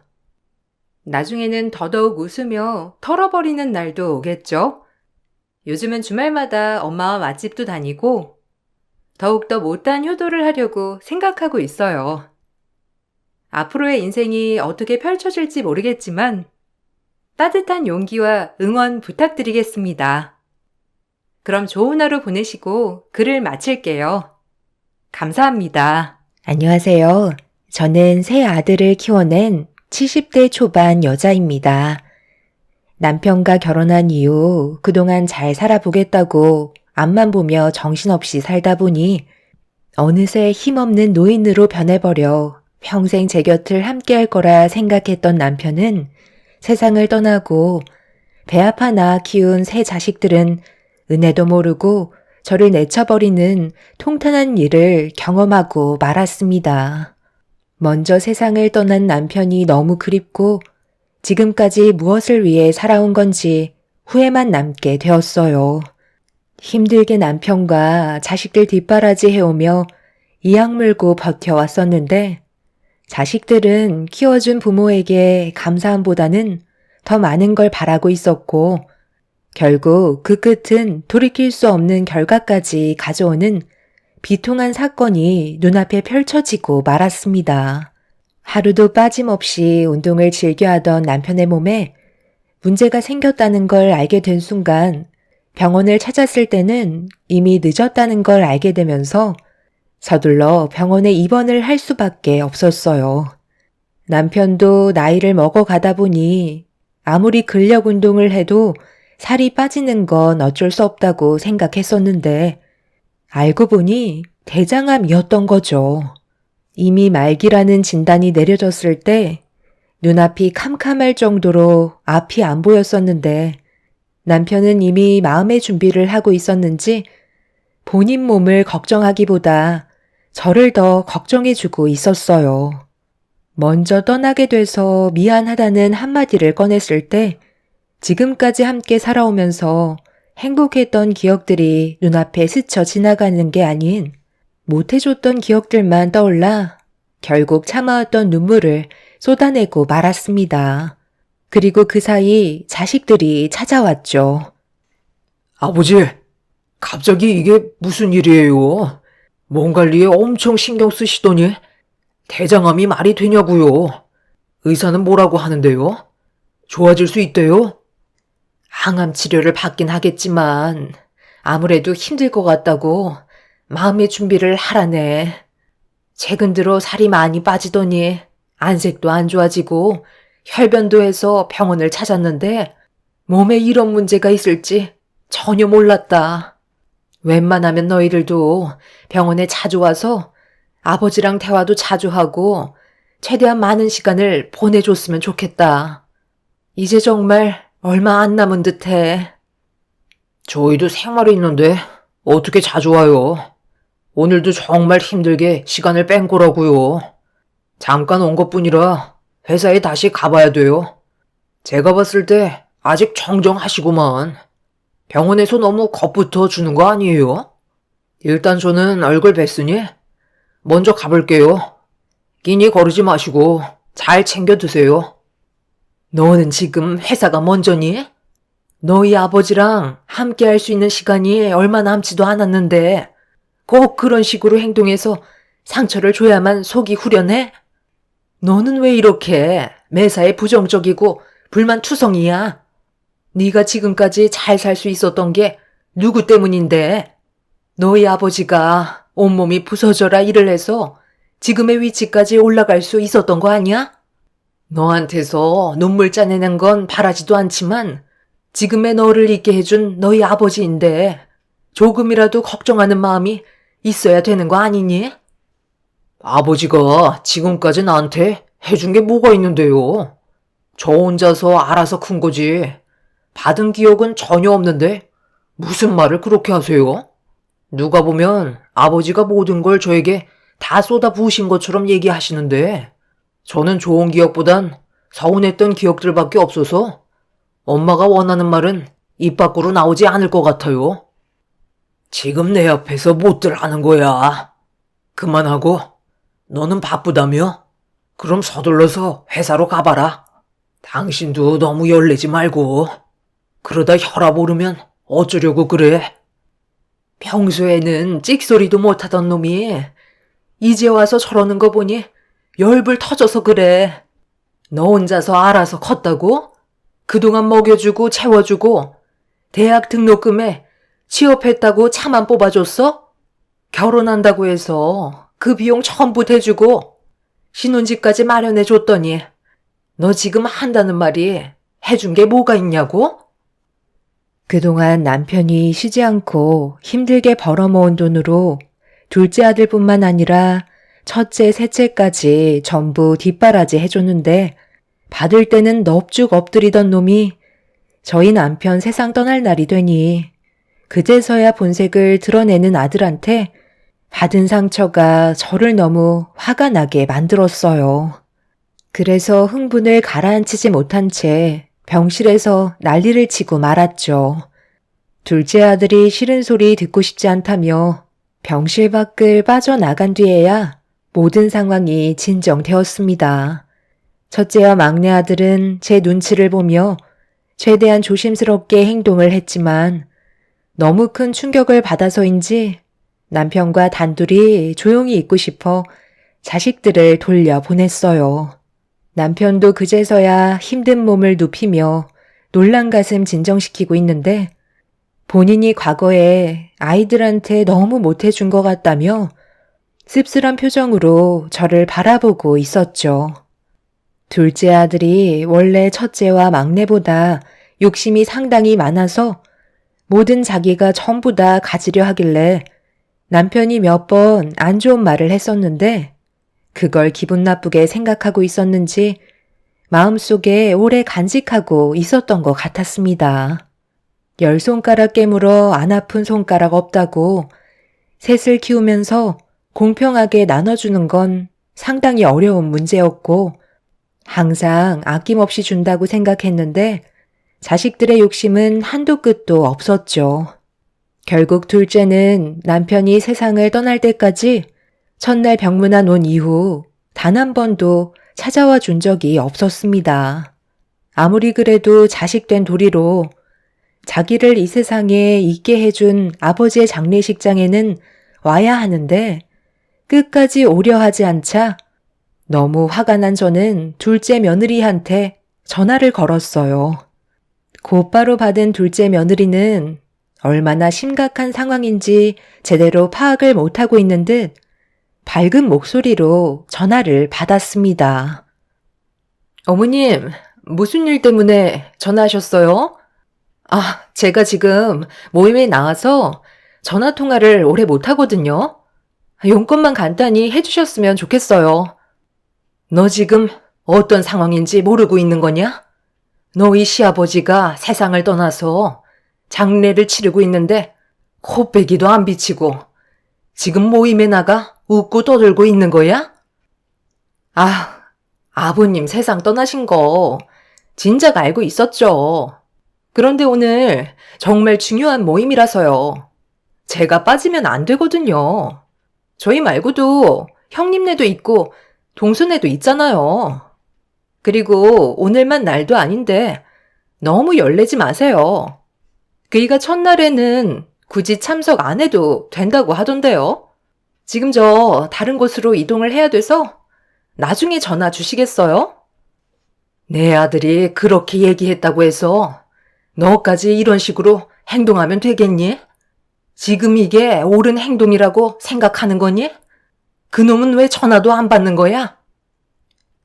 나중에는 더더욱 웃으며 털어버리는 날도 오겠죠? 요즘은 주말마다 엄마와 맛집도 다니고 더욱더 못다한 효도를 하려고 생각하고 있어요. 앞으로의 인생이 어떻게 펼쳐질지 모르겠지만 따뜻한 용기와 응원 부탁드리겠습니다. 그럼 좋은 하루 보내시고 글을 마칠게요. 감사합니다. 안녕하세요. 저는 새 아들을 키워낸 70대 초반 여자입니다. 남편과 결혼한 이후 그동안 잘 살아보겠다고 앞만 보며 정신없이 살다 보니 어느새 힘없는 노인으로 변해버려 평생 제 곁을 함께할 거라 생각했던 남편은 세상을 떠나고 배아파 낳아 키운 새 자식들은 은혜도 모르고 저를 내쳐버리는 통탄한 일을 경험하고 말았습니다. 먼저 세상을 떠난 남편이 너무 그립고 지금까지 무엇을 위해 살아온 건지 후회만 남게 되었어요. 힘들게 남편과 자식들 뒷바라지 해오며 이악 물고 버텨왔었는데 자식들은 키워준 부모에게 감사함보다는 더 많은 걸 바라고 있었고 결국 그 끝은 돌이킬 수 없는 결과까지 가져오는 비통한 사건이 눈앞에 펼쳐지고 말았습니다. 하루도 빠짐없이 운동을 즐겨하던 남편의 몸에 문제가 생겼다는 걸 알게 된 순간 병원을 찾았을 때는 이미 늦었다는 걸 알게 되면서 서둘러 병원에 입원을 할 수밖에 없었어요. 남편도 나이를 먹어가다 보니 아무리 근력 운동을 해도 살이 빠지는 건 어쩔 수 없다고 생각했었는데 알고 보니 대장암이었던 거죠. 이미 말기라는 진단이 내려졌을 때 눈앞이 캄캄할 정도로 앞이 안 보였었는데 남편은 이미 마음의 준비를 하고 있었는지 본인 몸을 걱정하기보다 저를 더 걱정해주고 있었어요. 먼저 떠나게 돼서 미안하다는 한마디를 꺼냈을 때 지금까지 함께 살아오면서 행복했던 기억들이 눈앞에 스쳐 지나가는 게 아닌 못해줬던 기억들만 떠올라 결국 참아왔던 눈물을 쏟아내고 말았습니다. 그리고 그 사이 자식들이 찾아왔죠. 아버지, 갑자기 이게 무슨 일이에요? 몸 관리에 엄청 신경 쓰시더니 대장암이 말이 되냐고요? 의사는 뭐라고 하는데요? 좋아질 수 있대요? 항암 치료를 받긴 하겠지만 아무래도 힘들 것 같다고 마음의 준비를 하라네. 최근 들어 살이 많이 빠지더니 안색도 안 좋아지고 혈변도 해서 병원을 찾았는데 몸에 이런 문제가 있을지 전혀 몰랐다. 웬만하면 너희들도 병원에 자주 와서 아버지랑 대화도 자주 하고 최대한 많은 시간을 보내줬으면 좋겠다. 이제 정말 얼마 안 남은 듯해. 저희도 생활이 있는데 어떻게 자주 와요? 오늘도 정말 힘들게 시간을 뺀 거라고요. 잠깐 온 것뿐이라 회사에 다시 가봐야 돼요. 제가 봤을 때 아직 정정하시구만. 병원에서 너무 겁부터 주는 거 아니에요? 일단 저는 얼굴 뵀으니 먼저 가볼게요. 끼니 거르지 마시고 잘 챙겨 드세요. 너는 지금 회사가 먼저니? 너희 아버지랑 함께 할 수 있는 시간이 얼마 남지도 않았는데 꼭 그런 식으로 행동해서 상처를 줘야만 속이 후련해? 너는 왜 이렇게 매사에 부정적이고 불만투성이야? 네가 지금까지 잘 살 수 있었던 게 누구 때문인데? 너희 아버지가 온몸이 부서져라 일을 해서 지금의 위치까지 올라갈 수 있었던 거 아니야? 너한테서 눈물 짜내는 건 바라지도 않지만 지금의 너를 있게 해준 너희 아버지인데 조금이라도 걱정하는 마음이 있어야 되는 거 아니니? 아버지가 지금까지 나한테 해준 게 뭐가 있는데요? 저 혼자서 알아서 큰 거지. 받은 기억은 전혀 없는데 무슨 말을 그렇게 하세요? 누가 보면 아버지가 모든 걸 저에게 다 쏟아 부으신 것처럼 얘기하시는데 저는 좋은 기억보단 서운했던 기억들밖에 없어서 엄마가 원하는 말은 입 밖으로 나오지 않을 것 같아요. 지금 내 앞에서 못들 하는 거야. 그만하고 너는 바쁘다며? 그럼 서둘러서 회사로 가봐라. 당신도 너무 열내지 말고. 그러다 혈압 오르면 어쩌려고 그래? 평소에는 찍소리도 못하던 놈이 이제 와서 저러는 거 보니 열불 터져서 그래. 너 혼자서 알아서 컸다고? 그동안 먹여주고 채워주고 대학 등록금에 취업했다고 차만 뽑아줬어? 결혼한다고 해서 그 비용 전부 대주고 신혼집까지 마련해줬더니 너 지금 한다는 말이 해준 게 뭐가 있냐고? 그동안 남편이 쉬지 않고 힘들게 벌어모은 돈으로 둘째 아들뿐만 아니라 첫째, 셋째까지 전부 뒷바라지 해줬는데 받을 때는 넙죽 엎드리던 놈이 저희 남편 세상 떠날 날이 되니 그제서야 본색을 드러내는 아들한테 받은 상처가 저를 너무 화가 나게 만들었어요. 그래서 흥분을 가라앉히지 못한 채 병실에서 난리를 치고 말았죠. 둘째 아들이 싫은 소리 듣고 싶지 않다며 병실 밖을 빠져나간 뒤에야 모든 상황이 진정되었습니다. 첫째와 막내 아들은 제 눈치를 보며 최대한 조심스럽게 행동을 했지만 너무 큰 충격을 받아서인지 남편과 단둘이 조용히 있고 싶어 자식들을 돌려보냈어요. 남편도 그제서야 힘든 몸을 눕히며 놀란 가슴 진정시키고 있는데 본인이 과거에 아이들한테 너무 못해준 것 같다며 씁쓸한 표정으로 저를 바라보고 있었죠. 둘째 아들이 원래 첫째와 막내보다 욕심이 상당히 많아서 모든 자기가 전부 다 가지려 하길래 남편이 몇 번 안 좋은 말을 했었는데 그걸 기분 나쁘게 생각하고 있었는지 마음속에 오래 간직하고 있었던 것 같았습니다. 10손가락 깨물어 안 아픈 손가락 없다고 셋을 키우면서 공평하게 나눠주는 건 상당히 어려운 문제였고 항상 아낌없이 준다고 생각했는데 자식들의 욕심은 한도 끝도 없었죠. 결국 둘째는 남편이 세상을 떠날 때까지 첫날 병문안 온 이후 단 한 번도 찾아와 준 적이 없었습니다. 아무리 그래도 자식된 도리로 자기를 이 세상에 있게 해준 아버지의 장례식장에는 와야 하는데 끝까지 오려 하지 않자 너무 화가 난 저는 둘째 며느리한테 전화를 걸었어요. 곧바로 받은 둘째 며느리는 얼마나 심각한 상황인지 제대로 파악을 못하고 있는 듯 밝은 목소리로 전화를 받았습니다. 어머님, 무슨 일 때문에 전화하셨어요? 아, 제가 지금 모임에 나와서 전화 통화를 오래 못하거든요. 용건만 간단히 해주셨으면 좋겠어요. 너 지금 어떤 상황인지 모르고 있는 거냐? 너희 시아버지가 세상을 떠나서 장례를 치르고 있는데 코빼기도 안 비치고 지금 모임에 나가 웃고 떠들고 있는 거야? 아, 아버님 세상 떠나신 거 진작 알고 있었죠. 그런데 오늘 정말 중요한 모임이라서요. 제가 빠지면 안 되거든요. 저희 말고도 형님네도 있고 동생네도 있잖아요. 그리고 오늘만 날도 아닌데 너무 열내지 마세요. 그이가 첫날에는 굳이 참석 안 해도 된다고 하던데요. 지금 저 다른 곳으로 이동을 해야 돼서 나중에 전화 주시겠어요? 내 아들이 그렇게 얘기했다고 해서 너까지 이런 식으로 행동하면 되겠니? 지금 이게 옳은 행동이라고 생각하는 거니? 그놈은 왜 전화도 안 받는 거야?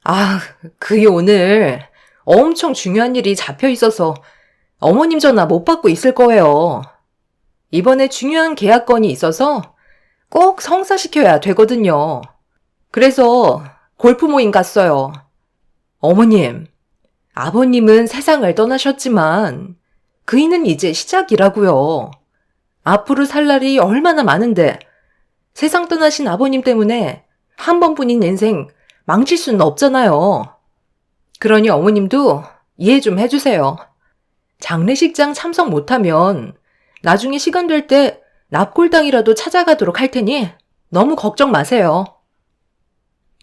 아, 그게 오늘 엄청 중요한 일이 잡혀 있어서 어머님 전화 못 받고 있을 거예요. 이번에 중요한 계약건이 있어서 꼭 성사시켜야 되거든요. 그래서 골프 모임 갔어요. 어머님, 아버님은 세상을 떠나셨지만 그이는 이제 시작이라고요. 앞으로 살 날이 얼마나 많은데 세상 떠나신 아버님 때문에 한 번뿐인 인생 망칠 수는 없잖아요. 그러니 어머님도 이해 좀 해주세요. 장례식장 참석 못하면 나중에 시간 될 때 납골당이라도 찾아가도록 할 테니 너무 걱정 마세요.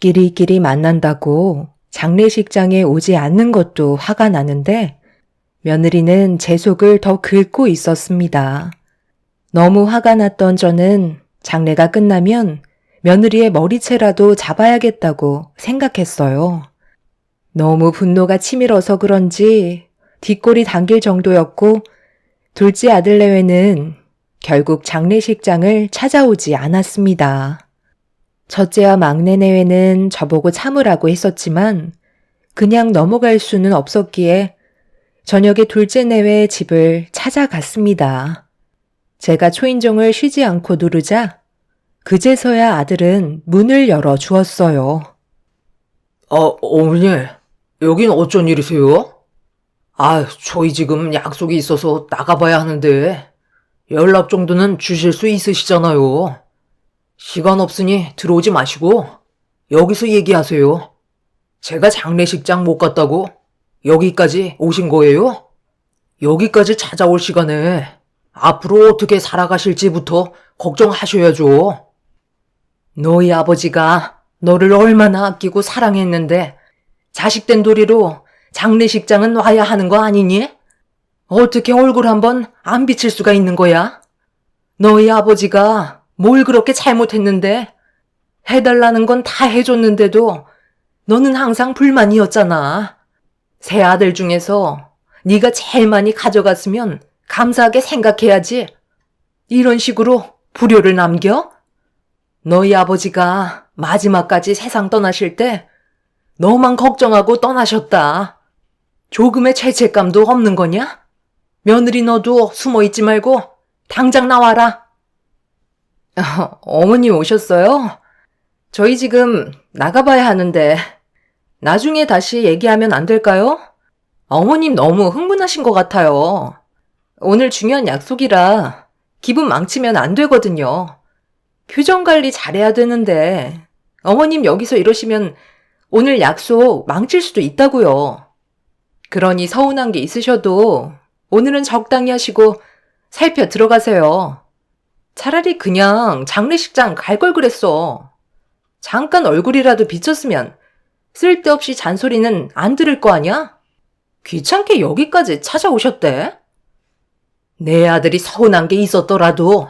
끼리끼리 만난다고 장례식장에 오지 않는 것도 화가 나는데 며느리는 제 속을 더 긁고 있었습니다. 너무 화가 났던 저는 장례가 끝나면 며느리의 머리채라도 잡아야겠다고 생각했어요. 너무 분노가 치밀어서 그런지 뒷골이 당길 정도였고 둘째 아들 내외는 결국 장례식장을 찾아오지 않았습니다. 첫째와 막내 내외는 저보고 참으라고 했었지만 그냥 넘어갈 수는 없었기에 저녁에 둘째 내외의 집을 찾아갔습니다. 제가 초인종을 쉬지 않고 누르자 그제서야 아들은 문을 열어 주었어요. 어머니, 여긴 어쩐 일이세요? 저희 지금 약속이 있어서 나가봐야 하는데 연락 정도는 주실 수 있으시잖아요. 시간 없으니 들어오지 마시고 여기서 얘기하세요. 제가 장례식장 못 갔다고 여기까지 오신 거예요? 여기까지 찾아올 시간에 앞으로 어떻게 살아가실지부터 걱정하셔야죠. 너희 아버지가 너를 얼마나 아끼고 사랑했는데 자식된 도리로 장례식장은 와야 하는 거 아니니? 어떻게 얼굴 한번 안 비칠 수가 있는 거야? 너희 아버지가 뭘 그렇게 잘못했는데? 해달라는 건 다 해줬는데도 너는 항상 불만이었잖아. 세 아들 중에서 네가 제일 많이 가져갔으면 감사하게 생각해야지. 이런 식으로 불효를 남겨? 너희 아버지가 마지막까지 세상 떠나실 때 너만 걱정하고 떠나셨다. 조금의 죄책감도 없는 거냐? 며느리 너도 숨어있지 말고 당장 나와라. 어머님 오셨어요? 저희 지금 나가봐야 하는데 나중에 다시 얘기하면 안 될까요? 어머님 너무 흥분하신 것 같아요. 오늘 중요한 약속이라 기분 망치면 안 되거든요. 표정 관리 잘해야 되는데 어머님 여기서 이러시면 오늘 약속 망칠 수도 있다고요. 그러니 서운한 게 있으셔도 오늘은 적당히 하시고 살펴 들어가세요. 차라리 그냥 장례식장 갈 걸 그랬어. 잠깐 얼굴이라도 비쳤으면 쓸데없이 잔소리는 안 들을 거 아냐? 귀찮게 여기까지 찾아오셨대? 내 아들이 서운한 게 있었더라도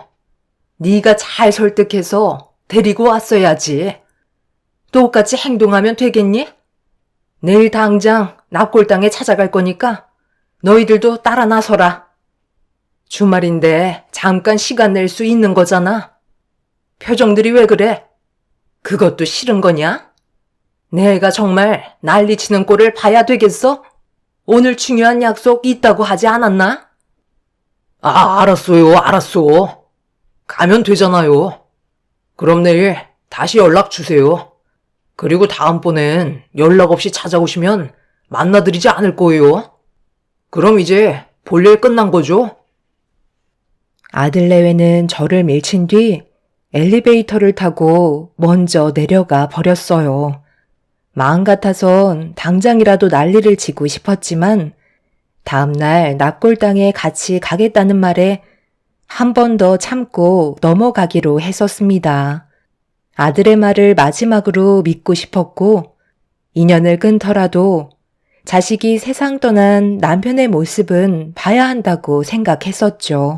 네가 잘 설득해서 데리고 왔어야지. 똑같이 행동하면 되겠니? 내일 당장 납골당에 찾아갈 거니까 너희들도 따라 나서라. 주말인데 잠깐 시간 낼 수 있는 거잖아. 표정들이 왜 그래? 그것도 싫은 거냐? 내가 정말 난리치는 꼴을 봐야 되겠어? 오늘 중요한 약속 있다고 하지 않았나? 알았어요, 알았어. 가면 되잖아요. 그럼 내일 다시 연락 주세요. 그리고 다음번엔 연락 없이 찾아오시면 만나드리지 않을 거예요. 그럼 이제 볼일 끝난 거죠? 아들 내외는 저를 밀친 뒤 엘리베이터를 타고 먼저 내려가 버렸어요. 마음 같아선 당장이라도 난리를 치고 싶었지만 다음날 납골당에 같이 가겠다는 말에 한 번 더 참고 넘어가기로 했었습니다. 아들의 말을 마지막으로 믿고 싶었고 인연을 끊더라도 자식이 세상 떠난 남편의 모습은 봐야 한다고 생각했었죠.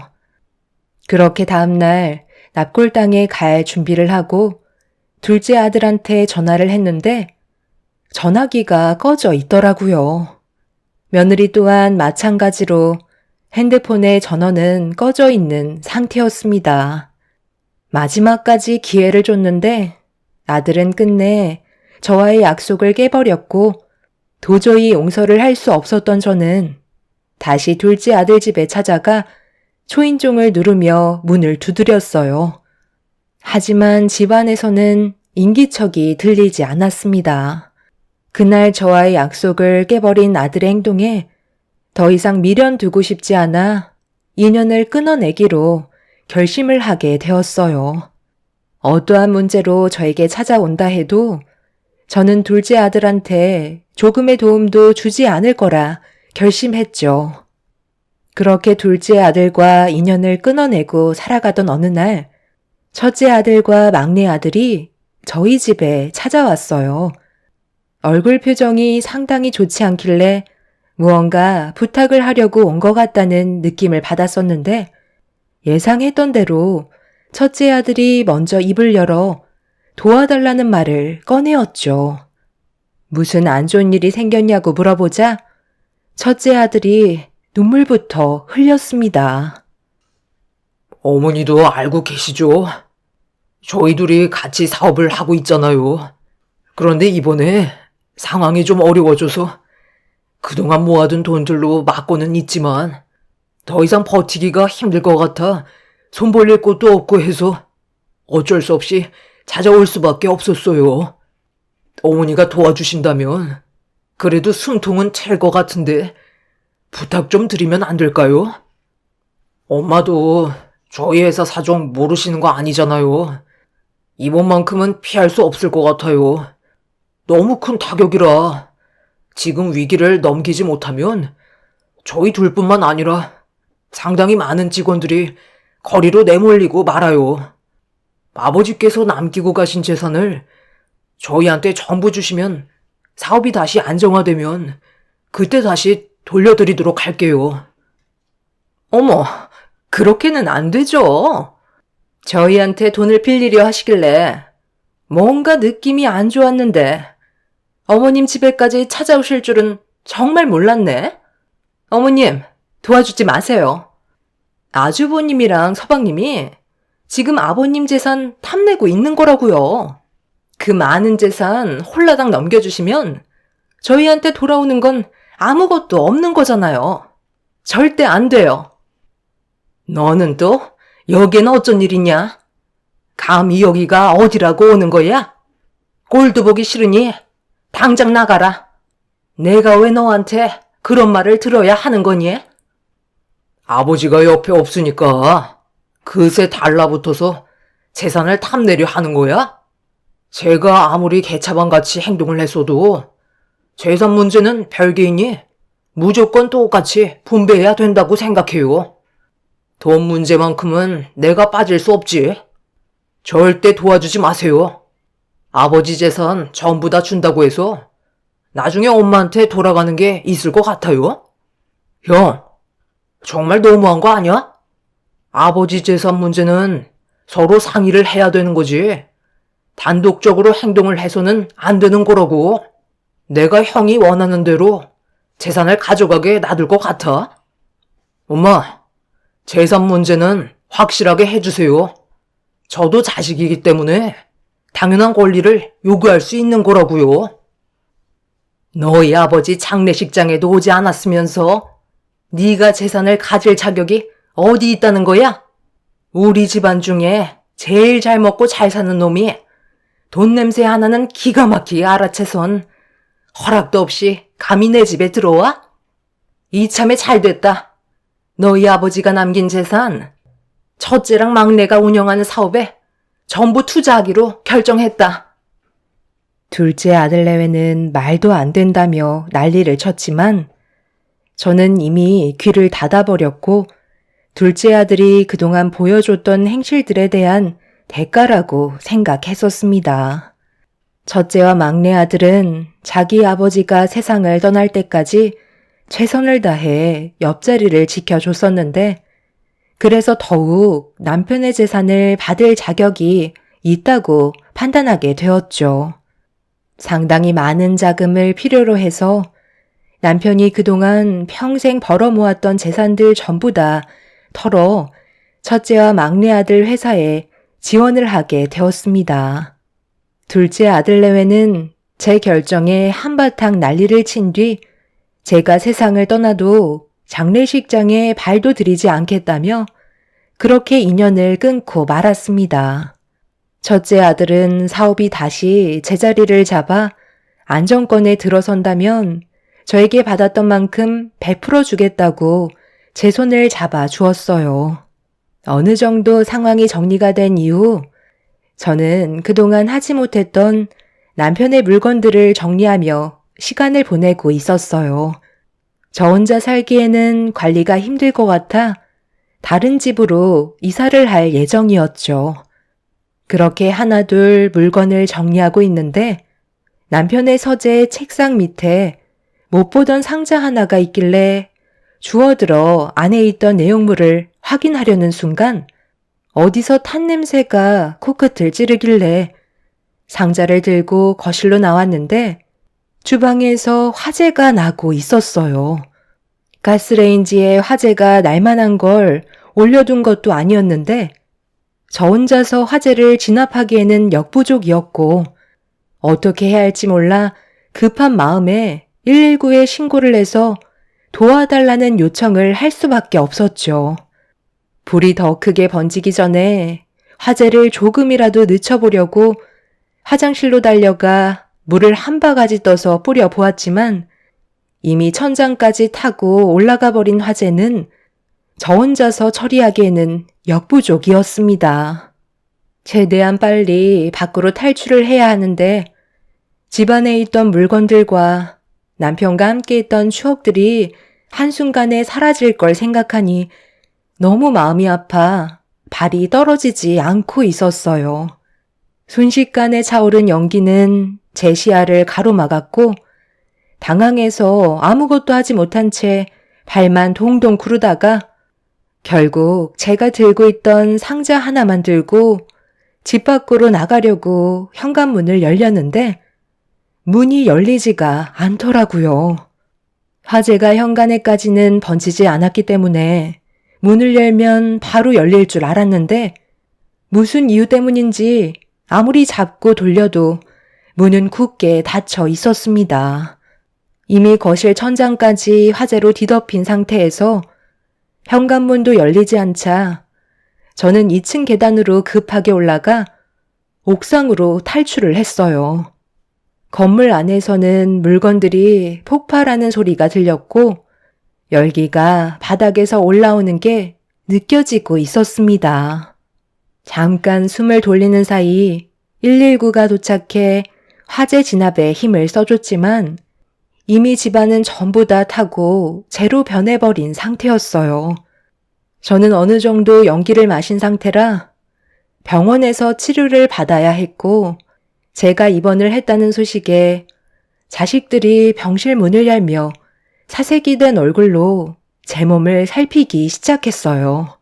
그렇게 다음날 납골당에 갈 준비를 하고 둘째 아들한테 전화를 했는데 전화기가 꺼져 있더라고요. 며느리 또한 마찬가지로 핸드폰의 전원은 꺼져 있는 상태였습니다. 마지막까지 기회를 줬는데 아들은 끝내 저와의 약속을 깨버렸고 도저히 용서를 할 수 없었던 저는 다시 둘째 아들 집에 찾아가 초인종을 누르며 문을 두드렸어요. 하지만 집안에서는 인기척이 들리지 않았습니다. 그날 저와의 약속을 깨버린 아들의 행동에 더 이상 미련 두고 싶지 않아 인연을 끊어내기로 결심을 하게 되었어요. 어떠한 문제로 저에게 찾아온다 해도 저는 둘째 아들한테 조금의 도움도 주지 않을 거라 결심했죠. 그렇게 둘째 아들과 인연을 끊어내고 살아가던 어느 날 첫째 아들과 막내 아들이 저희 집에 찾아왔어요. 얼굴 표정이 상당히 좋지 않길래 무언가 부탁을 하려고 온 것 같다는 느낌을 받았었는데 예상했던 대로 첫째 아들이 먼저 입을 열어 도와달라는 말을 꺼내었죠. 무슨 안 좋은 일이 생겼냐고 물어보자 첫째 아들이 눈물부터 흘렸습니다. 어머니도 알고 계시죠? 저희 둘이 같이 사업을 하고 있잖아요. 그런데 이번에 상황이 좀 어려워져서 그동안 모아둔 돈들로 막고는 있지만 더 이상 버티기가 힘들 것 같아 손 벌릴 곳도 없고 해서 어쩔 수 없이 찾아올 수밖에 없었어요. 어머니가 도와주신다면 그래도 숨통은 찰 것 같은데 부탁 좀 드리면 안 될까요? 엄마도 저희 회사 사정 모르시는 거 아니잖아요. 이번만큼은 피할 수 없을 것 같아요. 너무 큰 타격이라 지금 위기를 넘기지 못하면 저희 둘뿐만 아니라 상당히 많은 직원들이 거리로 내몰리고 말아요. 아버지께서 남기고 가신 재산을 저희한테 전부 주시면 사업이 다시 안정화되면 그때 다시 돌려드리도록 할게요. 어머, 그렇게는 안 되죠. 저희한테 돈을 빌리려 하시길래 뭔가 느낌이 안 좋았는데 어머님 집에까지 찾아오실 줄은 정말 몰랐네. 어머님, 도와주지 마세요. 아주버님이랑 서방님이 지금 아버님 재산 탐내고 있는 거라고요. 그 많은 재산 홀라당 넘겨주시면 저희한테 돌아오는 건 아무것도 없는 거잖아요. 절대 안 돼요. 너는 또 여기는 어쩐 일이냐? 감히 여기가 어디라고 오는 거야? 꼴도 보기 싫으니 당장 나가라. 내가 왜 너한테 그런 말을 들어야 하는 거니? 아버지가 옆에 없으니까 그새 달라붙어서 재산을 탐내려 하는 거야? 제가 아무리 개차반같이 행동을 했어도 재산 문제는 별개이니 무조건 똑같이 분배해야 된다고 생각해요. 돈 문제만큼은 내가 빠질 수 없지. 절대 도와주지 마세요. 아버지 재산 전부 다 준다고 해서 나중에 엄마한테 돌아가는 게 있을 것 같아요? 형, 정말 너무한 거 아니야? 아버지 재산 문제는 서로 상의를 해야 되는 거지. 단독적으로 행동을 해서는 안 되는 거라고. 내가 형이 원하는 대로 재산을 가져가게 놔둘 것 같아? 엄마, 재산 문제는 확실하게 해주세요. 저도 자식이기 때문에 당연한 권리를 요구할 수 있는 거라고요. 너희 아버지 장례식장에도 오지 않았으면서 네가 재산을 가질 자격이 어디 있다는 거야? 우리 집안 중에 제일 잘 먹고 잘 사는 놈이 돈 냄새 하나는 기가 막히게 알아채선 허락도 없이 감히 내 집에 들어와? 이참에 잘 됐다. 너희 아버지가 남긴 재산 첫째랑 막내가 운영하는 사업에 전부 투자하기로 결정했다. 둘째 아들 내외는 말도 안 된다며 난리를 쳤지만 저는 이미 귀를 닫아버렸고 둘째 아들이 그동안 보여줬던 행실들에 대한 대가라고 생각했었습니다. 첫째와 막내 아들은 자기 아버지가 세상을 떠날 때까지 최선을 다해 옆자리를 지켜줬었는데 그래서 더욱 남편의 재산을 받을 자격이 있다고 판단하게 되었죠. 상당히 많은 자금을 필요로 해서 남편이 그동안 평생 벌어모았던 재산들 전부 다 털어 첫째와 막내 아들 회사에 지원을 하게 되었습니다. 둘째 아들 내외는 제 결정에 한바탕 난리를 친 뒤 제가 세상을 떠나도 장례식장에 발도 들이지 않겠다며 그렇게 인연을 끊고 말았습니다. 첫째 아들은 사업이 다시 제자리를 잡아 안정권에 들어선다면 저에게 받았던 만큼 100% 주겠다고 제 손을 잡아 주었어요. 어느 정도 상황이 정리가 된 이후 저는 그동안 하지 못했던 남편의 물건들을 정리하며 시간을 보내고 있었어요. 저 혼자 살기에는 관리가 힘들 것 같아 다른 집으로 이사를 할 예정이었죠. 그렇게 하나둘 물건을 정리하고 있는데 남편의 서재 책상 밑에 못 보던 상자 하나가 있길래 주워들어 안에 있던 내용물을 확인하려는 순간 어디서 탄 냄새가 코끝을 찌르길래 상자를 들고 거실로 나왔는데 주방에서 화재가 나고 있었어요. 가스레인지에 화재가 날 만한 걸 올려둔 것도 아니었는데 저 혼자서 화재를 진압하기에는 역부족이었고 어떻게 해야 할지 몰라 급한 마음에 119에 신고를 해서 도와달라는 요청을 할 수밖에 없었죠. 불이 더 크게 번지기 전에 화재를 조금이라도 늦춰보려고 화장실로 달려가 물을 한 바가지 떠서 뿌려 보았지만 이미 천장까지 타고 올라가 버린 화재는 저 혼자서 처리하기에는 역부족이었습니다. 최대한 빨리 밖으로 탈출을 해야 하는데 집안에 있던 물건들과 남편과 함께 있던 추억들이 한순간에 사라질 걸 생각하니 너무 마음이 아파 발이 떨어지지 않고 있었어요. 순식간에 차오른 연기는 제 시야를 가로막았고 당황해서 아무것도 하지 못한 채 발만 동동 구르다가 결국 제가 들고 있던 상자 하나만 들고 집 밖으로 나가려고 현관문을 열렸는데 문이 열리지가 않더라고요. 화재가 현관에까지는 번지지 않았기 때문에 문을 열면 바로 열릴 줄 알았는데 무슨 이유 때문인지 아무리 잡고 돌려도 문은 굳게 닫혀 있었습니다. 이미 거실 천장까지 화재로 뒤덮인 상태에서 현관문도 열리지 않자 저는 2층 계단으로 급하게 올라가 옥상으로 탈출을 했어요. 건물 안에서는 물건들이 폭발하는 소리가 들렸고 열기가 바닥에서 올라오는 게 느껴지고 있었습니다. 잠깐 숨을 돌리는 사이 119가 도착해 화재 진압에 힘을 써줬지만 이미 집안은 전부 다 타고 재로 변해버린 상태였어요. 저는 어느 정도 연기를 마신 상태라 병원에서 치료를 받아야 했고 제가 입원을 했다는 소식에 자식들이 병실 문을 열며 사색이 된 얼굴로 제 몸을 살피기 시작했어요.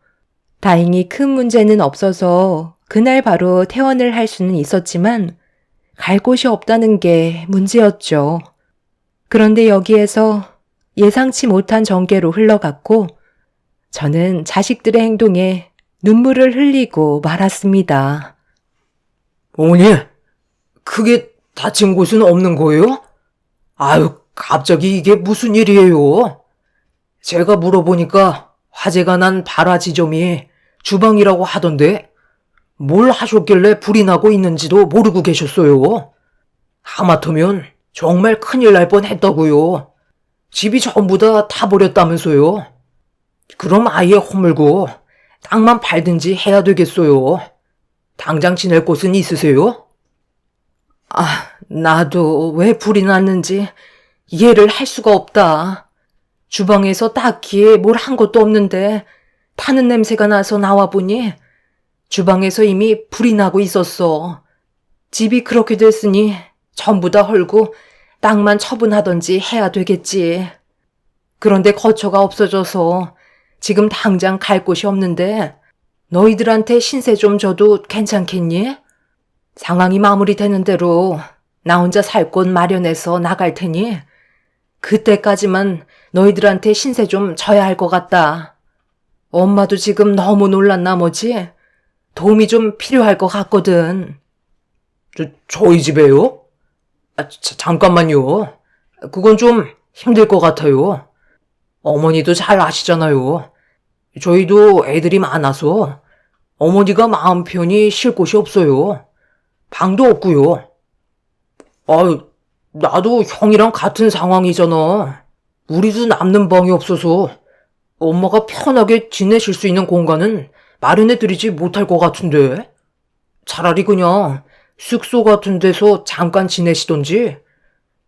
다행히 큰 문제는 없어서 그날 바로 퇴원을 할 수는 있었지만 갈 곳이 없다는 게 문제였죠. 그런데 여기에서 예상치 못한 전개로 흘러갔고 저는 자식들의 행동에 눈물을 흘리고 말았습니다. 어머니, 크게 다친 곳은 없는 거예요? 아유, 갑자기 이게 무슨 일이에요? 제가 물어보니까 화재가 난 발화 지점이 주방이라고 하던데 뭘 하셨길래 불이 나고 있는지도 모르고 계셨어요. 하마터면 정말 큰일 날 뻔했다고요. 집이 전부 다 타버렸다면서요. 그럼 아예 허물고 땅만 팔든지 해야 되겠어요. 당장 지낼 곳은 있으세요? 나도 왜 불이 났는지 이해를 할 수가 없다. 주방에서 딱히 뭘 한 것도 없는데 타는 냄새가 나서 나와보니 주방에서 이미 불이 나고 있었어. 집이 그렇게 됐으니 전부 다 헐고 땅만 처분하던지 해야 되겠지. 그런데 거처가 없어져서 지금 당장 갈 곳이 없는데 너희들한테 신세 좀 줘도 괜찮겠니? 상황이 마무리되는 대로 나 혼자 살 곳 마련해서 나갈 테니 그때까지만 너희들한테 신세 좀 져야 할 것 같다. 엄마도 지금 너무 놀란 나머지 도움이 좀 필요할 것 같거든. 저희 집에요? 잠깐만요. 그건 좀 힘들 것 같아요. 어머니도 잘 아시잖아요. 저희도 애들이 많아서 어머니가 마음 편히 쉴 곳이 없어요. 방도 없고요. 나도 형이랑 같은 상황이잖아. 우리도 남는 방이 없어서 엄마가 편하게 지내실 수 있는 공간은 마련해드리지 못할 것 같은데. 차라리 그냥 숙소 같은 데서 잠깐 지내시던지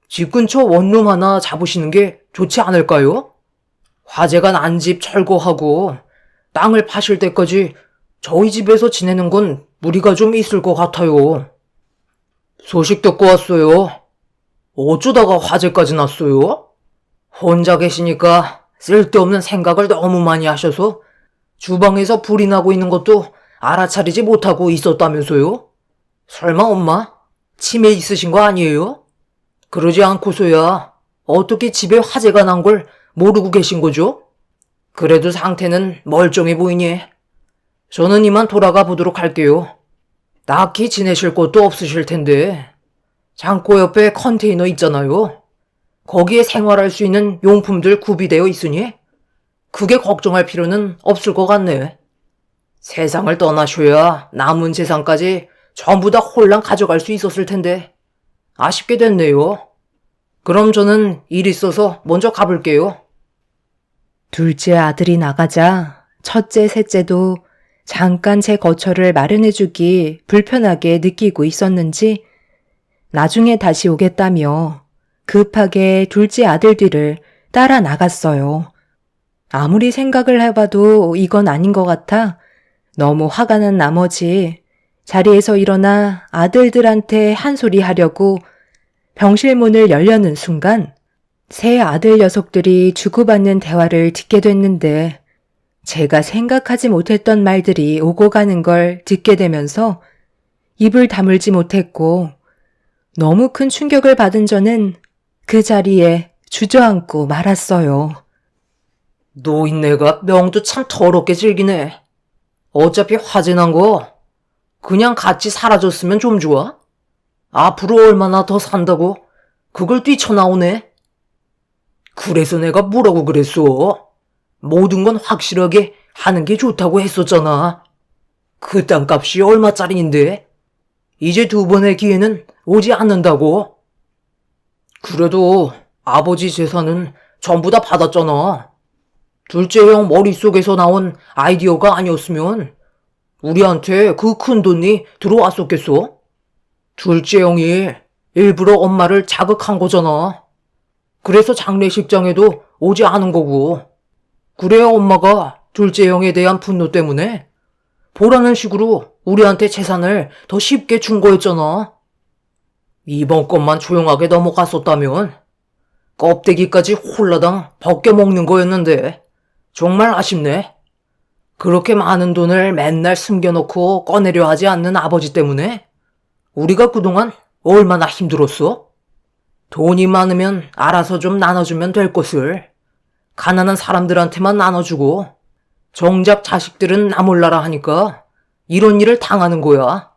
집 근처 원룸 하나 잡으시는 게 좋지 않을까요? 화재가 난 집 철거하고 땅을 파실 때까지 저희 집에서 지내는 건 무리가 좀 있을 것 같아요. 소식 듣고 왔어요. 어쩌다가 화재까지 났어요? 혼자 계시니까 쓸데없는 생각을 너무 많이 하셔서 주방에서 불이 나고 있는 것도 알아차리지 못하고 있었다면서요? 설마 엄마? 치매 있으신 거 아니에요? 그러지 않고서야 어떻게 집에 화재가 난 걸 모르고 계신 거죠? 그래도 상태는 멀쩡해 보이니 저는 이만 돌아가 보도록 할게요. 딱히 지내실 것도 없으실 텐데 창고 옆에 컨테이너 있잖아요. 거기에 생활할 수 있는 용품들 구비되어 있으니 크게 걱정할 필요는 없을 것 같네. 세상을 떠나셔야 남은 재산까지 전부 다 홀랑 가져갈 수 있었을 텐데 아쉽게 됐네요. 그럼 저는 일 있어서 먼저 가볼게요. 둘째 아들이 나가자 첫째, 셋째도 잠깐 제 거처를 마련해주기 불편하게 느끼고 있었는지 나중에 다시 오겠다며 급하게 둘째 아들 뒤를 따라 나갔어요. 아무리 생각을 해봐도 이건 아닌 것 같아 너무 화가 난 나머지 자리에서 일어나 아들들한테 한 소리 하려고 병실 문을 열려는 순간 세 아들 녀석들이 주고받는 대화를 듣게 됐는데 제가 생각하지 못했던 말들이 오고 가는 걸 듣게 되면서 입을 다물지 못했고 너무 큰 충격을 받은 저는 그 자리에 주저앉고 말았어요. 노인네가 명도 참 더럽게 즐기네. 어차피 화재 난 거 그냥 같이 사라졌으면 좀 좋아? 앞으로 얼마나 더 산다고 그걸 뛰쳐나오네. 그래서 내가 뭐라고 그랬어? 모든 건 확실하게 하는 게 좋다고 했었잖아. 그 땅값이 얼마짜리인데? 이제 두 번의 기회는 오지 않는다고. 그래도 아버지 재산은 전부 다 받았잖아. 둘째 형 머릿속에서 나온 아이디어가 아니었으면 우리한테 그 큰 돈이 들어왔었겠어? 둘째 형이 일부러 엄마를 자극한 거잖아. 그래서 장례식장에도 오지 않은 거고. 그래야 엄마가 둘째 형에 대한 분노 때문에 보라는 식으로 우리한테 재산을 더 쉽게 준 거였잖아. 이번 것만 조용하게 넘어갔었다면 껍데기까지 홀라당 벗겨먹는 거였는데 정말 아쉽네. 그렇게 많은 돈을 맨날 숨겨놓고 꺼내려 하지 않는 아버지 때문에 우리가 그동안 얼마나 힘들었어? 돈이 많으면 알아서 좀 나눠주면 될 것을 가난한 사람들한테만 나눠주고 정작 자식들은 나 몰라라 하니까 이런 일을 당하는 거야.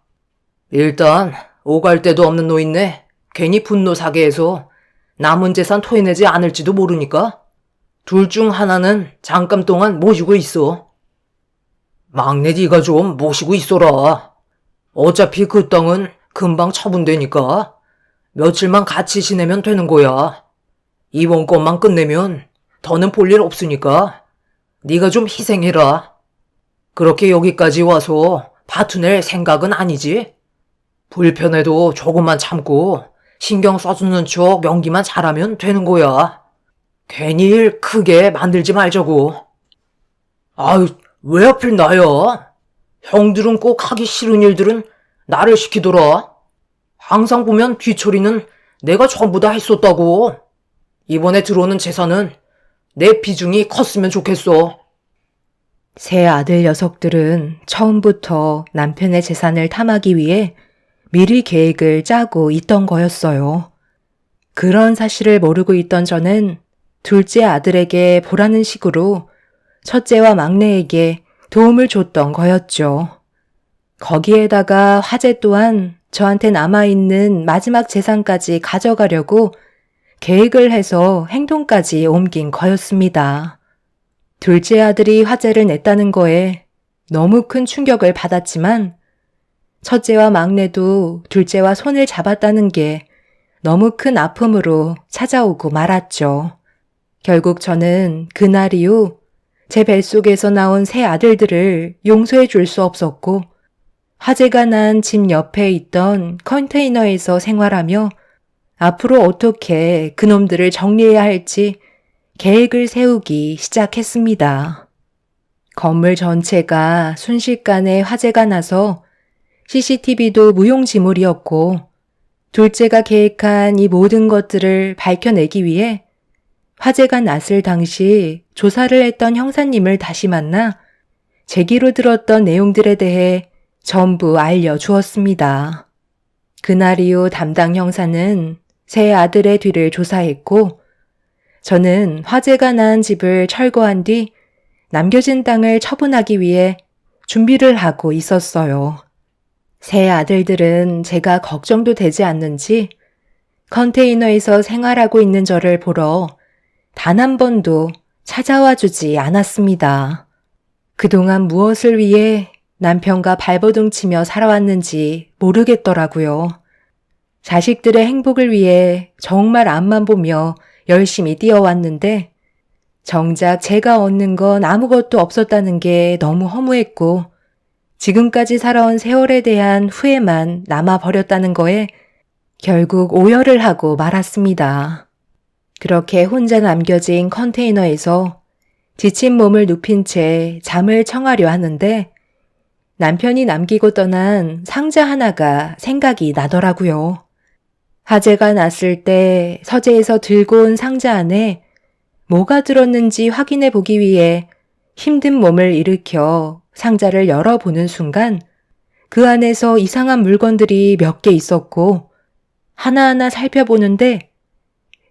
일단 오갈 데도 없는 노인네 괜히 분노 사게 해서 남은 재산 토해내지 않을지도 모르니까 둘 중 하나는 잠깐 동안 모시고 있어. 막내 네가 좀 모시고 있어라. 어차피 그 땅은 금방 처분되니까 며칠만 같이 지내면 되는 거야. 이번 것만 끝내면 더는 볼 일 없으니까 네가 좀 희생해라. 그렇게 여기까지 와서 파투낼 생각은 아니지? 불편해도 조금만 참고 신경 써주는 척 연기만 잘하면 되는 거야. 괜히 일 크게 만들지 말자고. 아유, 왜 하필 나야? 형들은 꼭 하기 싫은 일들은 나를 시키더라. 항상 보면 뒤처리는 내가 전부 다 했었다고. 이번에 들어오는 재산은 내 비중이 컸으면 좋겠어. 세 아들 녀석들은 처음부터 남편의 재산을 탐하기 위해 미리 계획을 짜고 있던 거였어요. 그런 사실을 모르고 있던 저는 둘째 아들에게 보라는 식으로 첫째와 막내에게 도움을 줬던 거였죠. 거기에다가 화재 또한 저한테 남아있는 마지막 재산까지 가져가려고 계획을 해서 행동까지 옮긴 거였습니다. 둘째 아들이 화재를 냈다는 거에 너무 큰 충격을 받았지만 첫째와 막내도 둘째와 손을 잡았다는 게 너무 큰 아픔으로 찾아오고 말았죠. 결국 저는 그날 이후 제 뱃속에서 나온 세 아들들을 용서해 줄 수 없었고 화재가 난 집 옆에 있던 컨테이너에서 생활하며 앞으로 어떻게 그놈들을 정리해야 할지 계획을 세우기 시작했습니다. 건물 전체가 순식간에 화재가 나서 CCTV도 무용지물이었고, 둘째가 계획한 이 모든 것들을 밝혀내기 위해 화재가 났을 당시 조사를 했던 형사님을 다시 만나 제기로 들었던 내용들에 대해 전부 알려주었습니다. 그날 이후 담당 형사는 세 아들의 뒤를 조사했고, 저는 화재가 난 집을 철거한 뒤 남겨진 땅을 처분하기 위해 준비를 하고 있었어요. 세 아들들은 제가 걱정도 되지 않는지 컨테이너에서 생활하고 있는 저를 보러 단 한 번도 찾아와 주지 않았습니다. 그동안 무엇을 위해 남편과 발버둥 치며 살아왔는지 모르겠더라고요. 자식들의 행복을 위해 정말 앞만 보며 열심히 뛰어왔는데 정작 제가 얻는 건 아무것도 없었다는 게 너무 허무했고 지금까지 살아온 세월에 대한 후회만 남아버렸다는 거에 결국 오열을 하고 말았습니다. 그렇게 혼자 남겨진 컨테이너에서 지친 몸을 눕힌 채 잠을 청하려 하는데 남편이 남기고 떠난 상자 하나가 생각이 나더라고요. 화재가 났을 때 서재에서 들고 온 상자 안에 뭐가 들었는지 확인해 보기 위해 힘든 몸을 일으켜 상자를 열어보는 순간 그 안에서 이상한 물건들이 몇 개 있었고 하나하나 살펴보는데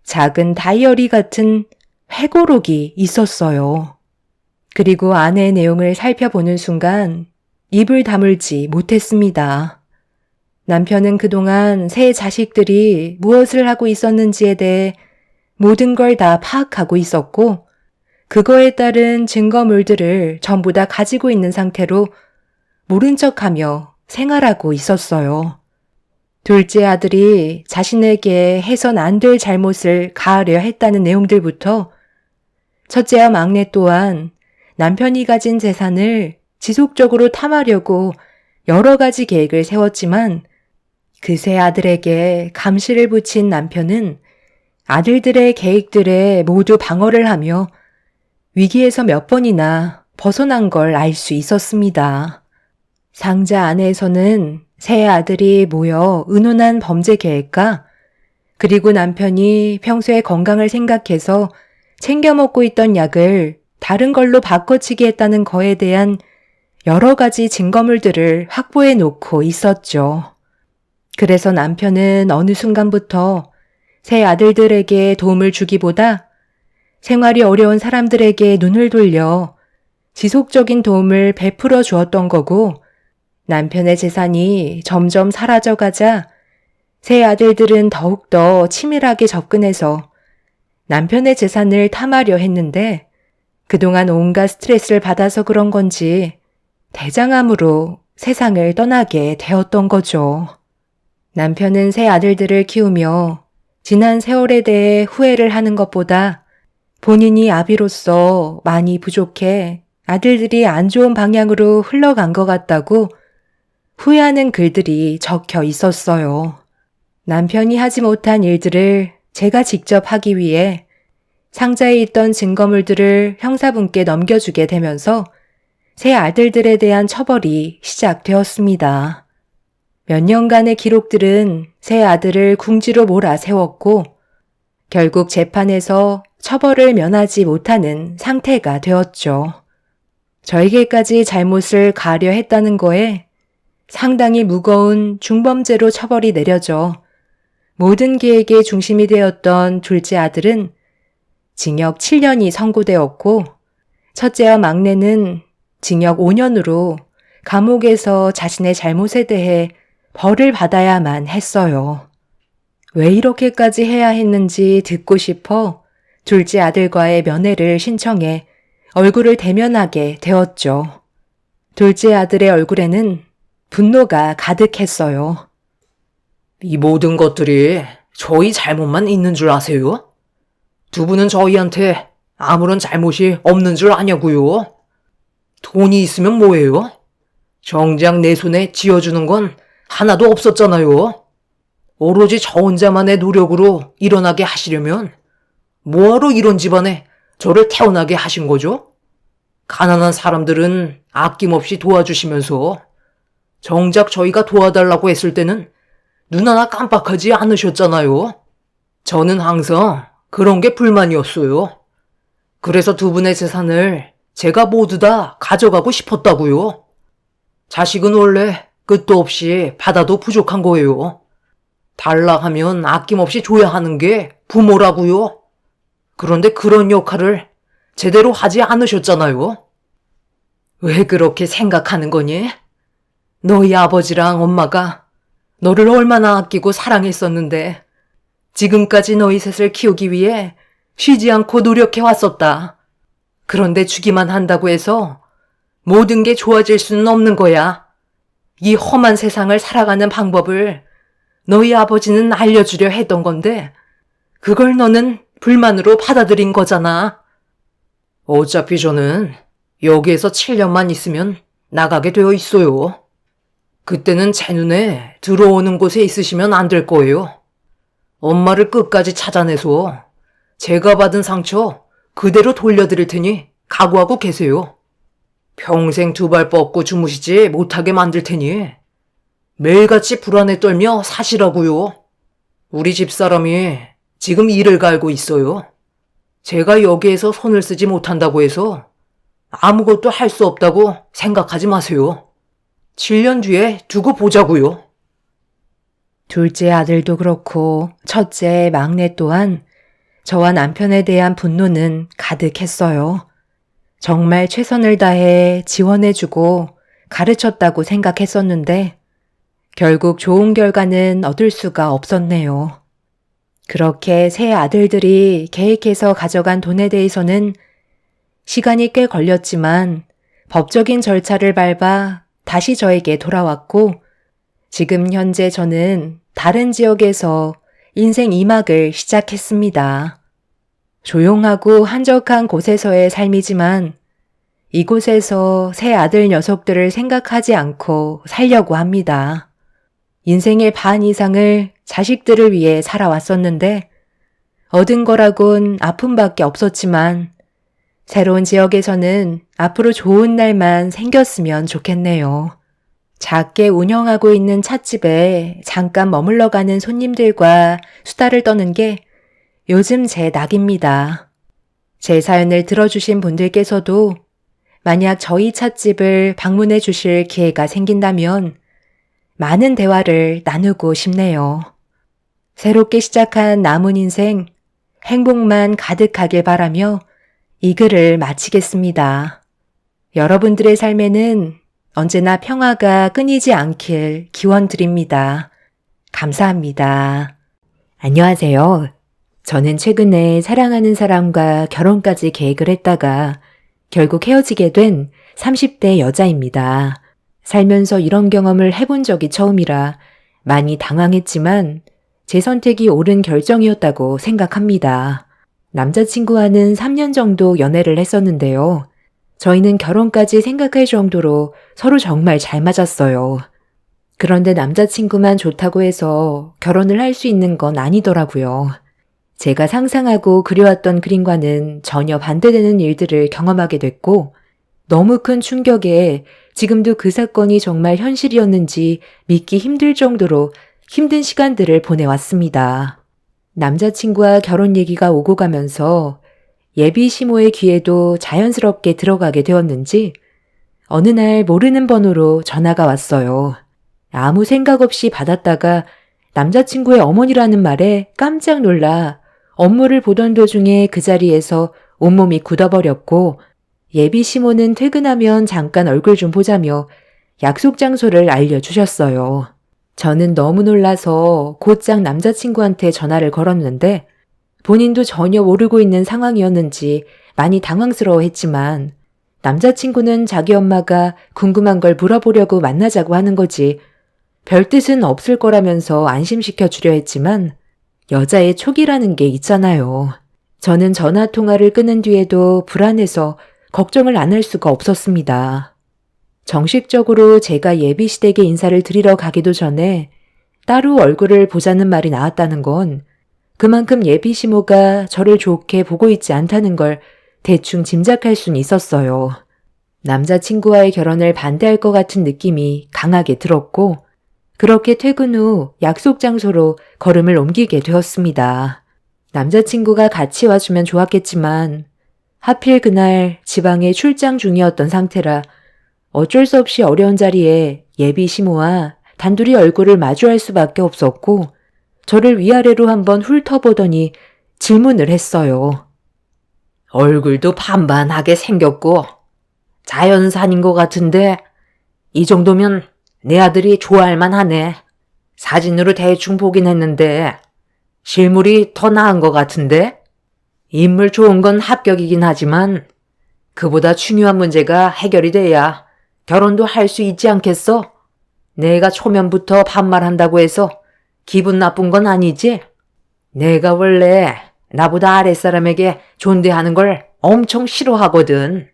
작은 다이어리 같은 회고록이 있었어요. 그리고 안의 내용을 살펴보는 순간 입을 다물지 못했습니다. 남편은 그동안 세 자식들이 무엇을 하고 있었는지에 대해 모든 걸 다 파악하고 있었고 그거에 따른 증거물들을 전부 다 가지고 있는 상태로 모른 척하며 생활하고 있었어요. 둘째 아들이 자신에게 해선 안 될 잘못을 가하려 했다는 내용들부터 첫째와 막내 또한 남편이 가진 재산을 지속적으로 탐하려고 여러 가지 계획을 세웠지만 그 세 아들에게 감시를 붙인 남편은 아들들의 계획들에 모두 방어를 하며 위기에서 몇 번이나 벗어난 걸 알 수 있었습니다. 상자 안에서는 세 아들이 모여 의논한 범죄 계획과 그리고 남편이 평소에 건강을 생각해서 챙겨 먹고 있던 약을 다른 걸로 바꿔치기 했다는 거에 대한 여러 가지 증거물들을 확보해 놓고 있었죠. 그래서 남편은 어느 순간부터 세 아들들에게 도움을 주기보다 생활이 어려운 사람들에게 눈을 돌려 지속적인 도움을 베풀어 주었던 거고 남편의 재산이 점점 사라져가자 세 아들들은 더욱더 치밀하게 접근해서 남편의 재산을 탐하려 했는데 그동안 온갖 스트레스를 받아서 그런 건지 대장암으로 세상을 떠나게 되었던 거죠. 남편은 세 아들들을 키우며 지난 세월에 대해 후회를 하는 것보다 본인이 아비로서 많이 부족해 아들들이 안 좋은 방향으로 흘러간 것 같다고 후회하는 글들이 적혀 있었어요. 남편이 하지 못한 일들을 제가 직접 하기 위해 상자에 있던 증거물들을 형사분께 넘겨주게 되면서 세 아들들에 대한 처벌이 시작되었습니다. 몇 년간의 기록들은 세 아들을 궁지로 몰아세웠고 결국 재판에서 처벌을 면하지 못하는 상태가 되었죠. 저에게까지 잘못을 가하려 했다는 거에 상당히 무거운 중범죄로 처벌이 내려져 모든 계획의 중심이 되었던 둘째 아들은 징역 7년이 선고되었고 첫째와 막내는 징역 5년으로 감옥에서 자신의 잘못에 대해 벌을 받아야만 했어요. 왜 이렇게까지 해야 했는지 듣고 싶어 둘째 아들과의 면회를 신청해 얼굴을 대면하게 되었죠. 둘째 아들의 얼굴에는 분노가 가득했어요. 이 모든 것들이 저희 잘못만 있는 줄 아세요? 두 분은 저희한테 아무런 잘못이 없는 줄 아냐고요? 돈이 있으면 뭐예요? 정작 내 손에 쥐어주는 건 하나도 없었잖아요. 오로지 저 혼자만의 노력으로 일어나게 하시려면 뭐하러 이런 집안에 저를 태어나게 하신 거죠? 가난한 사람들은 아낌없이 도와주시면서 정작 저희가 도와달라고 했을 때는 눈 하나 깜빡하지 않으셨잖아요. 저는 항상 그런 게 불만이었어요. 그래서 두 분의 재산을 제가 모두 다 가져가고 싶었다고요. 자식은 원래 끝도 없이 받아도 부족한 거예요. 달라 하면 아낌없이 줘야 하는 게 부모라고요. 그런데 그런 역할을 제대로 하지 않으셨잖아요. 왜 그렇게 생각하는 거니? 너희 아버지랑 엄마가 너를 얼마나 아끼고 사랑했었는데 지금까지 너희 셋을 키우기 위해 쉬지 않고 노력해 왔었다. 그런데 주기만 한다고 해서 모든 게 좋아질 수는 없는 거야. 이 험한 세상을 살아가는 방법을 너희 아버지는 알려주려 했던 건데 그걸 너는 불만으로 받아들인 거잖아. 어차피 저는 여기에서 7년만 있으면 나가게 되어 있어요. 그때는 제 눈에 들어오는 곳에 있으시면 안 될 거예요. 엄마를 끝까지 찾아내서 제가 받은 상처 그대로 돌려드릴 테니 각오하고 계세요. 평생 두 발 뻗고 주무시지 못하게 만들 테니 매일같이 불안에 떨며 사시라고요. 우리 집사람이 지금 이를 갈고 있어요. 제가 여기에서 손을 쓰지 못한다고 해서 아무것도 할 수 없다고 생각하지 마세요. 7년 뒤에 두고 보자고요. 둘째 아들도 그렇고 첫째 막내 또한 저와 남편에 대한 분노는 가득했어요. 정말 최선을 다해 지원해주고 가르쳤다고 생각했었는데 결국 좋은 결과는 얻을 수가 없었네요. 그렇게 세 아들들이 계획해서 가져간 돈에 대해서는 시간이 꽤 걸렸지만 법적인 절차를 밟아 다시 저에게 돌아왔고 지금 현재 저는 다른 지역에서 인생 2막을 시작했습니다. 조용하고 한적한 곳에서의 삶이지만 이곳에서 세 아들 녀석들을 생각하지 않고 살려고 합니다. 인생의 반 이상을 자식들을 위해 살아왔었는데 얻은 거라곤 아픔밖에 없었지만 새로운 지역에서는 앞으로 좋은 날만 생겼으면 좋겠네요. 작게 운영하고 있는 찻집에 잠깐 머물러 가는 손님들과 수다를 떠는 게 요즘 제 낙입니다. 제 사연을 들어주신 분들께서도 만약 저희 찻집을 방문해 주실 기회가 생긴다면 많은 대화를 나누고 싶네요. 새롭게 시작한 남은 인생 행복만 가득하길 바라며 이 글을 마치겠습니다. 여러분들의 삶에는 언제나 평화가 끊이지 않길 기원드립니다. 감사합니다. 안녕하세요. 저는 최근에 사랑하는 사람과 결혼까지 계획을 했다가 결국 헤어지게 된 30대 여자입니다. 살면서 이런 경험을 해본 적이 처음이라 많이 당황했지만 제 선택이 옳은 결정이었다고 생각합니다. 남자친구와는 3년 정도 연애를 했었는데요. 저희는 결혼까지 생각할 정도로 서로 정말 잘 맞았어요. 그런데 남자친구만 좋다고 해서 결혼을 할 수 있는 건 아니더라고요. 제가 상상하고 그려왔던 그림과는 전혀 반대되는 일들을 경험하게 됐고 너무 큰 충격에 지금도 그 사건이 정말 현실이었는지 믿기 힘들 정도로 힘든 시간들을 보내왔습니다. 남자친구와 결혼 얘기가 오고 가면서 예비 시모의 귀에도 자연스럽게 들어가게 되었는지 어느 날 모르는 번호로 전화가 왔어요. 아무 생각 없이 받았다가 남자친구의 어머니라는 말에 깜짝 놀라 업무를 보던 도중에 그 자리에서 온몸이 굳어버렸고 예비 시모는 퇴근하면 잠깐 얼굴 좀 보자며 약속 장소를 알려주셨어요. 저는 너무 놀라서 곧장 남자친구한테 전화를 걸었는데 본인도 전혀 모르고 있는 상황이었는지 많이 당황스러워했지만 남자친구는 자기 엄마가 궁금한 걸 물어보려고 만나자고 하는 거지 별 뜻은 없을 거라면서 안심시켜 주려 했지만 여자의 촉이라는 게 있잖아요. 저는 전화 통화를 끊은 뒤에도 불안해서 걱정을 안 할 수가 없었습니다. 정식적으로 제가 예비 시댁에 인사를 드리러 가기도 전에 따로 얼굴을 보자는 말이 나왔다는 건 그만큼 예비 시모가 저를 좋게 보고 있지 않다는 걸 대충 짐작할 순 있었어요. 남자친구와의 결혼을 반대할 것 같은 느낌이 강하게 들었고, 그렇게 퇴근 후 약속 장소로 걸음을 옮기게 되었습니다. 남자친구가 같이 와주면 좋았겠지만, 하필 그날 지방에 출장 중이었던 상태라 어쩔 수 없이 어려운 자리에 예비 시모와 단둘이 얼굴을 마주할 수밖에 없었고, 저를 위아래로 한번 훑어보더니 질문을 했어요. 얼굴도 반반하게 생겼고 자연산인 것 같은데 이 정도면 내 아들이 좋아할 만하네. 사진으로 대충 보긴 했는데 실물이 더 나은 것 같은데? 인물 좋은 건 합격이긴 하지만 그보다 중요한 문제가 해결이 돼야 결혼도 할 수 있지 않겠어? 내가 초면부터 반말한다고 해서 기분 나쁜 건 아니지? 내가 원래 나보다 아랫사람에게 존대하는 걸 엄청 싫어하거든.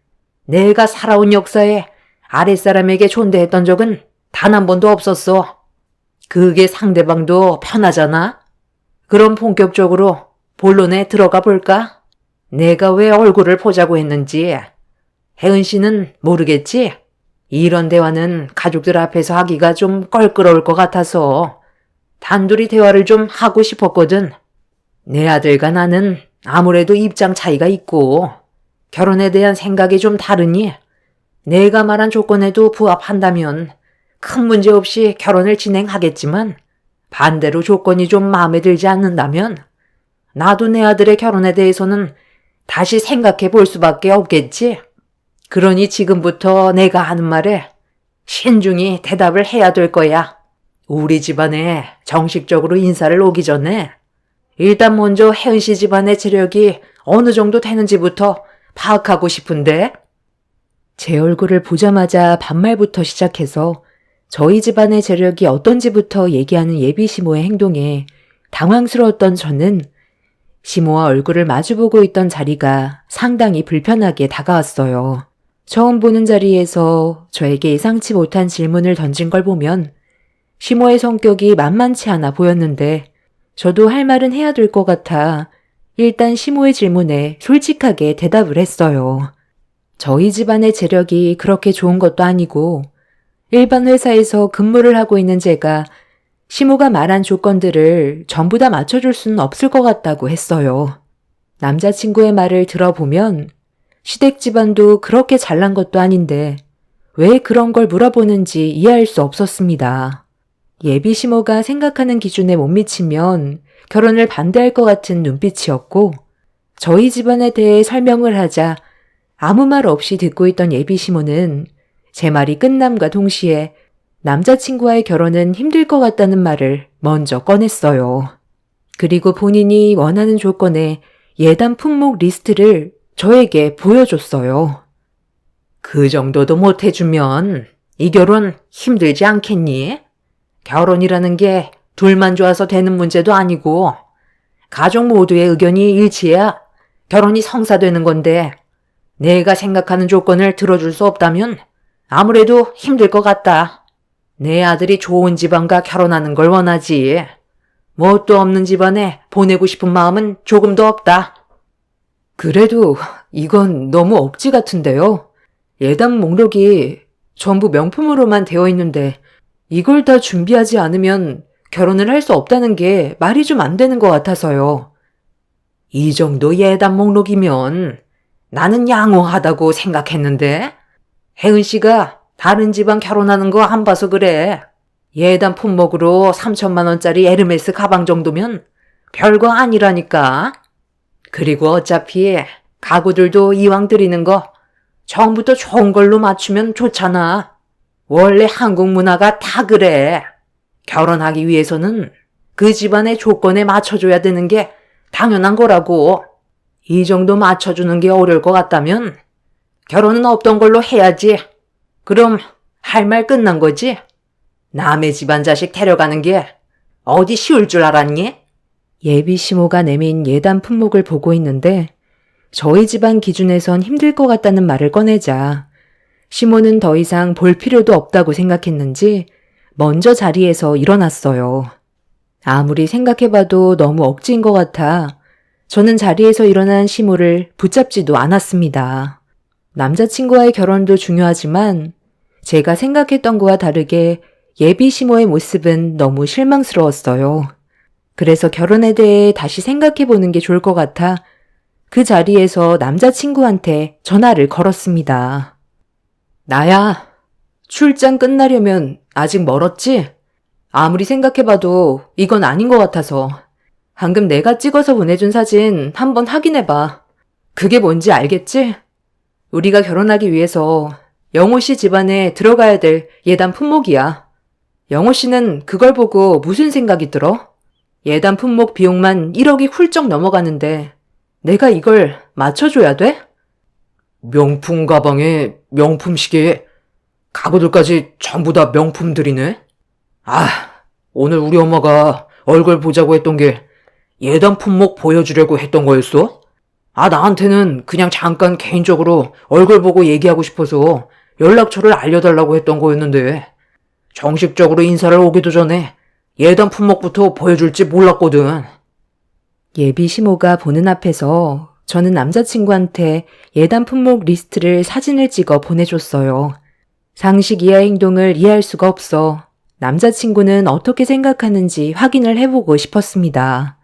내가 살아온 역사에 아랫사람에게 존대했던 적은 단 한 번도 없었어. 그게 상대방도 편하잖아? 그럼 본격적으로 본론에 들어가 볼까? 내가 왜 얼굴을 보자고 했는지 혜은 씨는 모르겠지? 이런 대화는 가족들 앞에서 하기가 좀 껄끄러울 것 같아서 단둘이 대화를 좀 하고 싶었거든. 내 아들과 나는 아무래도 입장 차이가 있고 결혼에 대한 생각이 좀 다르니 내가 말한 조건에도 부합한다면 큰 문제 없이 결혼을 진행하겠지만 반대로 조건이 좀 마음에 들지 않는다면 나도 내 아들의 결혼에 대해서는 다시 생각해 볼 수밖에 없겠지. 그러니 지금부터 내가 하는 말에 신중히 대답을 해야 될 거야. 우리 집안에 정식적으로 인사를 오기 전에 일단 먼저 혜은 씨 집안의 재력이 어느 정도 되는지부터 파악하고 싶은데? 제 얼굴을 보자마자 반말부터 시작해서 저희 집안의 재력이 어떤지부터 얘기하는 예비 시모의 행동에 당황스러웠던 저는 시모와 얼굴을 마주보고 있던 자리가 상당히 불편하게 다가왔어요. 처음 보는 자리에서 저에게 예상치 못한 질문을 던진 걸 보면 시모의 성격이 만만치 않아 보였는데 저도 할 말은 해야 될 것 같아 일단 시모의 질문에 솔직하게 대답을 했어요. 저희 집안의 재력이 그렇게 좋은 것도 아니고 일반 회사에서 근무를 하고 있는 제가 시모가 말한 조건들을 전부 다 맞춰줄 수는 없을 것 같다고 했어요. 남자친구의 말을 들어보면 시댁 집안도 그렇게 잘난 것도 아닌데 왜 그런 걸 물어보는지 이해할 수 없었습니다. 예비 시모가 생각하는 기준에 못 미치면 결혼을 반대할 것 같은 눈빛이었고 저희 집안에 대해 설명을 하자 아무 말 없이 듣고 있던 예비 시모는 제 말이 끝남과 동시에 남자친구와의 결혼은 힘들 것 같다는 말을 먼저 꺼냈어요. 그리고 본인이 원하는 조건에 예단 품목 리스트를 저에게 보여줬어요. 그 정도도 못 해주면 이 결혼 힘들지 않겠니? 결혼이라는 게 둘만 좋아서 되는 문제도 아니고 가족 모두의 의견이 일치해야 결혼이 성사되는 건데 내가 생각하는 조건을 들어줄 수 없다면 아무래도 힘들 것 같다. 내 아들이 좋은 집안과 결혼하는 걸 원하지. 뭣도 없는 집안에 보내고 싶은 마음은 조금도 없다. 그래도 이건 너무 억지 같은데요. 예단 목록이 전부 명품으로만 되어 있는데 이걸 다 준비하지 않으면 결혼을 할 수 없다는 게 말이 좀 안 되는 것 같아서요. 이 정도 예단 목록이면 나는 양호하다고 생각했는데 혜은 씨가 다른 집안 결혼하는 거 안 봐서 그래. 예단 품목으로 3천만 원짜리 에르메스 가방 정도면 별거 아니라니까. 그리고 어차피 가구들도 이왕 드리는 거 처음부터 좋은 걸로 맞추면 좋잖아. 원래 한국 문화가 다 그래. 결혼하기 위해서는 그 집안의 조건에 맞춰줘야 되는 게 당연한 거라고. 이 정도 맞춰주는 게 어려울 것 같다면 결혼은 없던 걸로 해야지. 그럼 할 말 끝난 거지? 남의 집안 자식 데려가는 게 어디 쉬울 줄 알았니? 예비 시모가 내민 예단 품목을 보고 있는데 저희 집안 기준에선 힘들 것 같다는 말을 꺼내자 시모는 더 이상 볼 필요도 없다고 생각했는지 먼저 자리에서 일어났어요. 아무리 생각해봐도 너무 억지인 것 같아 저는 자리에서 일어난 시모를 붙잡지도 않았습니다. 남자친구와의 결혼도 중요하지만 제가 생각했던 거와 다르게 예비 시모의 모습은 너무 실망스러웠어요. 그래서 결혼에 대해 다시 생각해 보는 게 좋을 것 같아 그 자리에서 남자친구한테 전화를 걸었습니다. 나야, 출장 끝나려면 아직 멀었지? 아무리 생각해봐도 이건 아닌 것 같아서 방금 내가 찍어서 보내준 사진 한번 확인해봐. 그게 뭔지 알겠지? 우리가 결혼하기 위해서 영호 씨 집안에 들어가야 될 예단 품목이야. 영호 씨는 그걸 보고 무슨 생각이 들어? 예단 품목 비용만 1억이 훌쩍 넘어가는데 내가 이걸 맞춰줘야 돼? 명품 가방에 명품 시계, 가구들까지 전부 다 명품들이네? 아, 오늘 우리 엄마가 얼굴 보자고 했던 게 예단 품목 보여주려고 했던 거였어? 아, 나한테는 그냥 잠깐 개인적으로 얼굴 보고 얘기하고 싶어서 연락처를 알려달라고 했던 거였는데 정식적으로 인사를 오기도 전에 예단 품목부터 보여줄지 몰랐거든. 예비 시모가 보는 앞에서 저는 남자친구한테 예단 품목 리스트를 사진을 찍어 보내줬어요. 상식 이하의 행동을 이해할 수가 없어 남자친구는 어떻게 생각하는지 확인을 해보고 싶었습니다.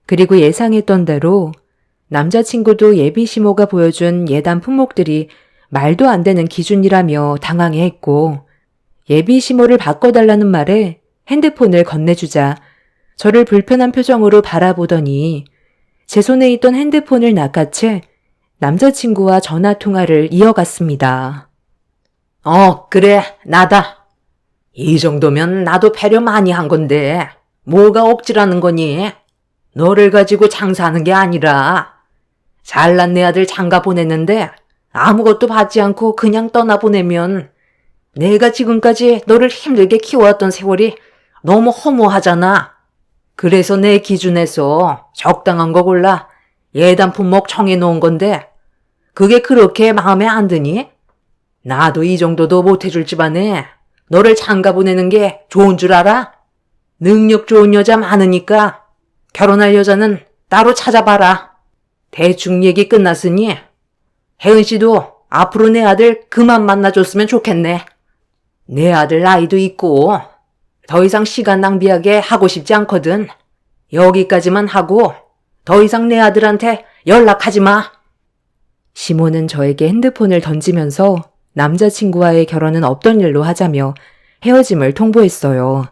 그리고 예상했던 대로 남자친구도 예비 시모가 보여준 예단 품목들이 말도 안 되는 기준이라며 당황해했고 예비 시모를 바꿔달라는 말에 핸드폰을 건네주자 저를 불편한 표정으로 바라보더니 제 손에 있던 핸드폰을 낚아채 남자친구와 전화 통화를 이어갔습니다. 그래, 나다. 이 정도면 나도 배려 많이 한 건데 뭐가 억지라는 거니? 너를 가지고 장사하는 게 아니라 잘난 내 아들 장가 보냈는데 아무것도 받지 않고 그냥 떠나보내면 내가 지금까지 너를 힘들게 키워왔던 세월이 너무 허무하잖아. 그래서 내 기준에서 적당한 거 골라 예단 품목 정해놓은 건데 그게 그렇게 마음에 안 드니? 나도 이 정도도 못해줄 집안에 너를 장가 보내는 게 좋은 줄 알아? 능력 좋은 여자 많으니까 결혼할 여자는 따로 찾아봐라. 대충 얘기 끝났으니 혜은 씨도 앞으로 내 아들 그만 만나줬으면 좋겠네. 내 아들 나이도 있고 더 이상 시간 낭비하게 하고 싶지 않거든. 여기까지만 하고 더 이상 내 아들한테 연락하지 마. 시모는 저에게 핸드폰을 던지면서 남자친구와의 결혼은 없던 일로 하자며 헤어짐을 통보했어요.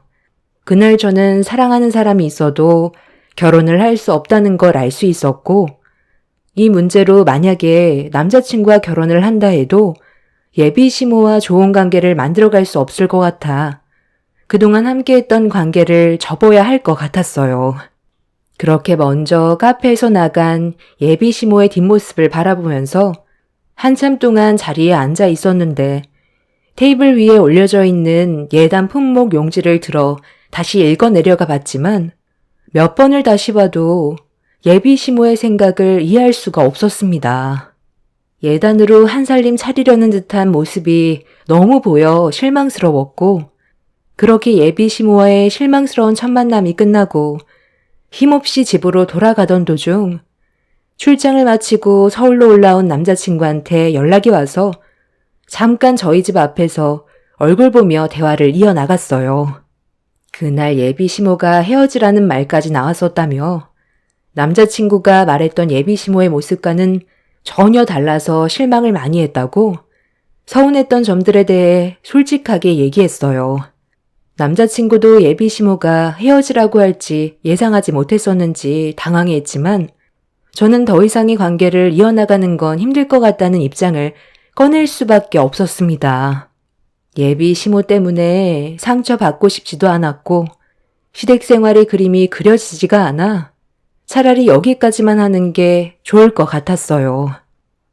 그날 저는 사랑하는 사람이 있어도 결혼을 할 수 없다는 걸 알 수 있었고 이 문제로 만약에 남자친구와 결혼을 한다 해도 예비 시모와 좋은 관계를 만들어갈 수 없을 것 같아 그동안 함께했던 관계를 접어야 할 것 같았어요. 그렇게 먼저 카페에서 나간 예비 시모의 뒷모습을 바라보면서 한참 동안 자리에 앉아 있었는데 테이블 위에 올려져 있는 예단 품목 용지를 들어 다시 읽어 내려가 봤지만 몇 번을 다시 봐도 예비 시모의 생각을 이해할 수가 없었습니다. 예단으로 한 살림 차리려는 듯한 모습이 너무 보여 실망스러웠고 그렇게 예비 시모와의 실망스러운 첫 만남이 끝나고 힘없이 집으로 돌아가던 도중 출장을 마치고 서울로 올라온 남자친구한테 연락이 와서 잠깐 저희 집 앞에서 얼굴 보며 대화를 이어나갔어요. 그날 예비 시모가 헤어지라는 말까지 나왔었다며 남자친구가 말했던 예비 시모의 모습과는 전혀 달라서 실망을 많이 했다고 서운했던 점들에 대해 솔직하게 얘기했어요. 남자친구도 예비 시모가 헤어지라고 할지 예상하지 못했었는지 당황해했지만 저는 더 이상의 관계를 이어나가는 건 힘들 것 같다는 입장을 꺼낼 수밖에 없었습니다. 예비 시모 때문에 상처받고 싶지도 않았고 시댁 생활의 그림이 그려지지가 않아 차라리 여기까지만 하는 게 좋을 것 같았어요.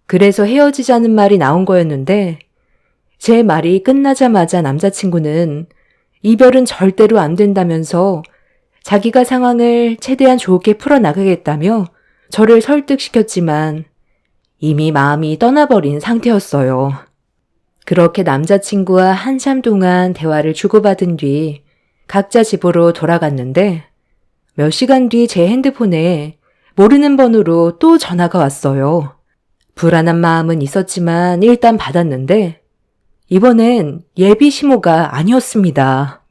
그래서 헤어지자는 말이 나온 거였는데 제 말이 끝나자마자 남자친구는 이별은 절대로 안 된다면서 자기가 상황을 최대한 좋게 풀어나가겠다며 저를 설득시켰지만 이미 마음이 떠나버린 상태였어요. 그렇게 남자친구와 한참 동안 대화를 주고받은 뒤 각자 집으로 돌아갔는데 몇 시간 뒤 제 핸드폰에 모르는 번호로 또 전화가 왔어요. 불안한 마음은 있었지만 일단 받았는데 이번엔 예비 시모가 아니었습니다.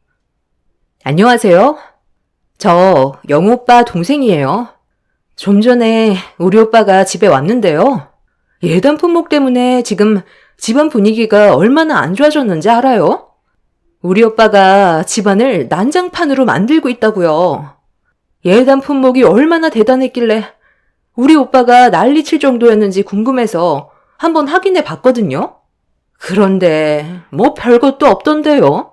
안녕하세요. 저 영우 오빠 동생이에요. 좀 전에 우리 오빠가 집에 왔는데요. 예단 품목 때문에 지금 집안 분위기가 얼마나 안 좋아졌는지 알아요? 우리 오빠가 집안을 난장판으로 만들고 있다고요. 예단 품목이 얼마나 대단했길래 우리 오빠가 난리칠 정도였는지 궁금해서 한번 확인해 봤거든요. 그런데 뭐 별것도 없던데요.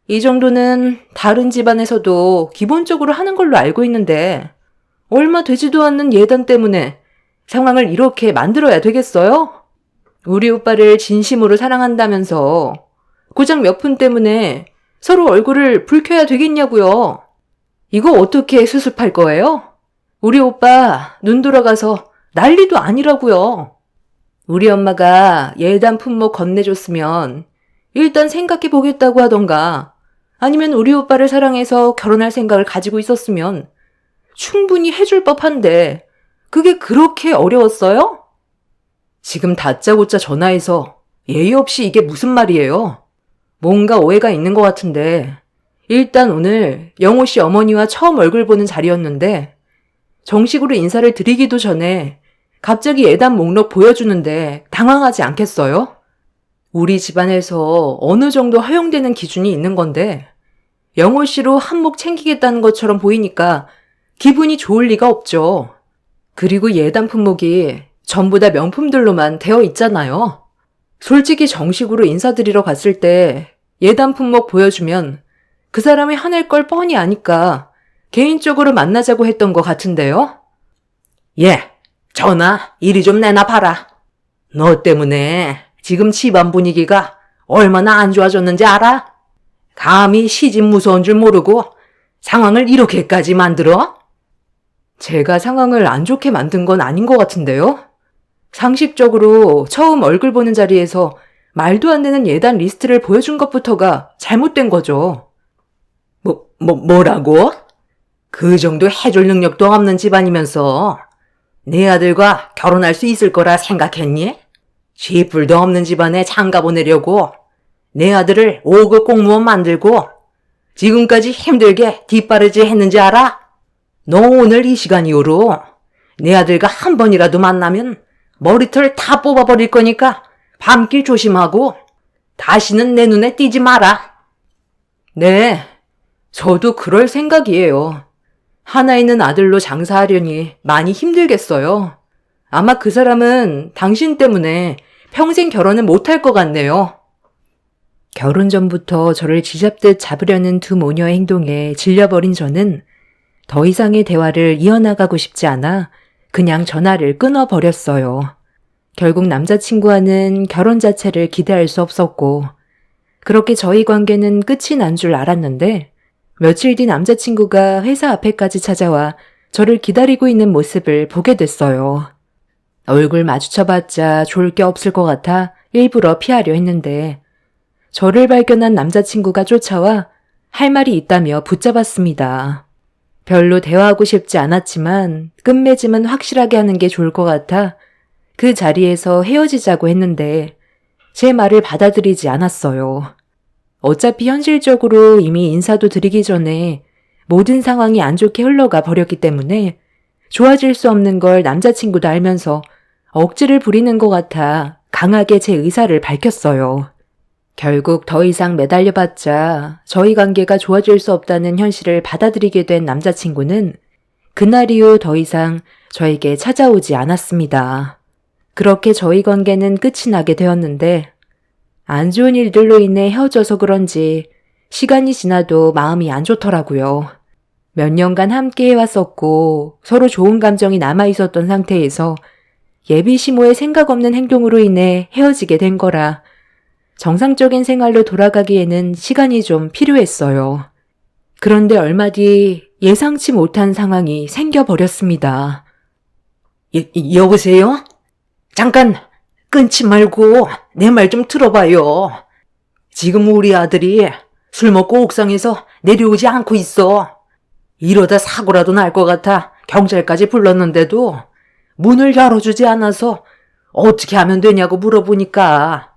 이 정도는 다른 집안에서도 기본적으로 하는 걸로 알고 있는데 얼마 되지도 않는 예단 때문에 상황을 이렇게 만들어야 되겠어요? 우리 오빠를 진심으로 사랑한다면서 고작 몇 분 때문에 서로 얼굴을 붉혀야 되겠냐고요. 이거 어떻게 수습할 거예요? 우리 오빠 눈 돌아가서 난리도 아니라고요. 우리 엄마가 예단 품목 건네줬으면 일단 생각해 보겠다고 하던가 아니면 우리 오빠를 사랑해서 결혼할 생각을 가지고 있었으면 충분히 해줄 법한데 그게 그렇게 어려웠어요? 지금 다짜고짜 전화해서 예의 없이 이게 무슨 말이에요? 뭔가 오해가 있는 것 같은데 일단 오늘 영호 씨 어머니와 처음 얼굴 보는 자리였는데 정식으로 인사를 드리기도 전에 갑자기 예단 목록 보여주는데 당황하지 않겠어요? 우리 집안에서 어느 정도 허용되는 기준이 있는 건데 영호 씨로 한몫 챙기겠다는 것처럼 보이니까 기분이 좋을 리가 없죠. 그리고 예단 품목이 전부 다 명품들로만 되어 있잖아요. 솔직히 정식으로 인사드리러 갔을 때 예단 품목 보여주면 그 사람이 화낼 걸 뻔히 아니까 개인적으로 만나자고 했던 것 같은데요. 예, 전화 이리 좀 내놔 봐라. 너 때문에 지금 집안 분위기가 얼마나 안 좋아졌는지 알아? 감히 시집 무서운 줄 모르고 상황을 이렇게까지 만들어? 제가 상황을 안 좋게 만든 건 아닌 것 같은데요. 상식적으로 처음 얼굴 보는 자리에서 말도 안 되는 예단 리스트를 보여준 것부터가 잘못된 거죠. 뭐라고? 그 정도 해줄 능력도 없는 집안이면서 내 아들과 결혼할 수 있을 거라 생각했니? 쥐뿔도 없는 집안에 장가 보내려고 내 아들을 5급 공무원 만들고 지금까지 힘들게 뒷바라지 했는지 알아? 너 오늘 이 시간 이후로 내 아들과 한 번이라도 만나면 머리털 다 뽑아버릴 거니까 밤길 조심하고 다시는 내 눈에 띄지 마라. 네, 저도 그럴 생각이에요. 하나 있는 아들로 장사하려니 많이 힘들겠어요. 아마 그 사람은 당신 때문에 평생 결혼은 못할 것 같네요. 결혼 전부터 저를 쥐잡듯 잡으려는 두 모녀의 행동에 질려버린 저는 더 이상의 대화를 이어나가고 싶지 않아 그냥 전화를 끊어버렸어요. 결국 남자친구와는 결혼 자체를 기대할 수 없었고 그렇게 저희 관계는 끝이 난 줄 알았는데 며칠 뒤 남자친구가 회사 앞에까지 찾아와 저를 기다리고 있는 모습을 보게 됐어요. 얼굴 마주쳐봤자 좋을 게 없을 것 같아 일부러 피하려 했는데 저를 발견한 남자친구가 쫓아와 할 말이 있다며 붙잡았습니다. 별로 대화하고 싶지 않았지만 끝맺음은 확실하게 하는 게 좋을 것 같아 그 자리에서 헤어지자고 했는데 제 말을 받아들이지 않았어요. 어차피 현실적으로 이미 인사도 드리기 전에 모든 상황이 안 좋게 흘러가 버렸기 때문에 좋아질 수 없는 걸 남자친구도 알면서 억지를 부리는 것 같아 강하게 제 의사를 밝혔어요. 결국 더 이상 매달려봤자 저희 관계가 좋아질 수 없다는 현실을 받아들이게 된 남자친구는 그날 이후 더 이상 저에게 찾아오지 않았습니다. 그렇게 저희 관계는 끝이 나게 되었는데 안 좋은 일들로 인해 헤어져서 그런지 시간이 지나도 마음이 안 좋더라고요. 몇 년간 함께 해왔었고 서로 좋은 감정이 남아있었던 상태에서 예비 시모의 생각 없는 행동으로 인해 헤어지게 된 거라 정상적인 생활로 돌아가기에는 시간이 좀 필요했어요. 그런데 얼마 뒤 예상치 못한 상황이 생겨버렸습니다. 여보세요? 잠깐 끊지 말고 내 말 좀 들어봐요. 지금 우리 아들이 술 먹고 옥상에서 내려오지 않고 있어. 이러다 사고라도 날 것 같아 경찰까지 불렀는데도 문을 열어주지 않아서 어떻게 하면 되냐고 물어보니까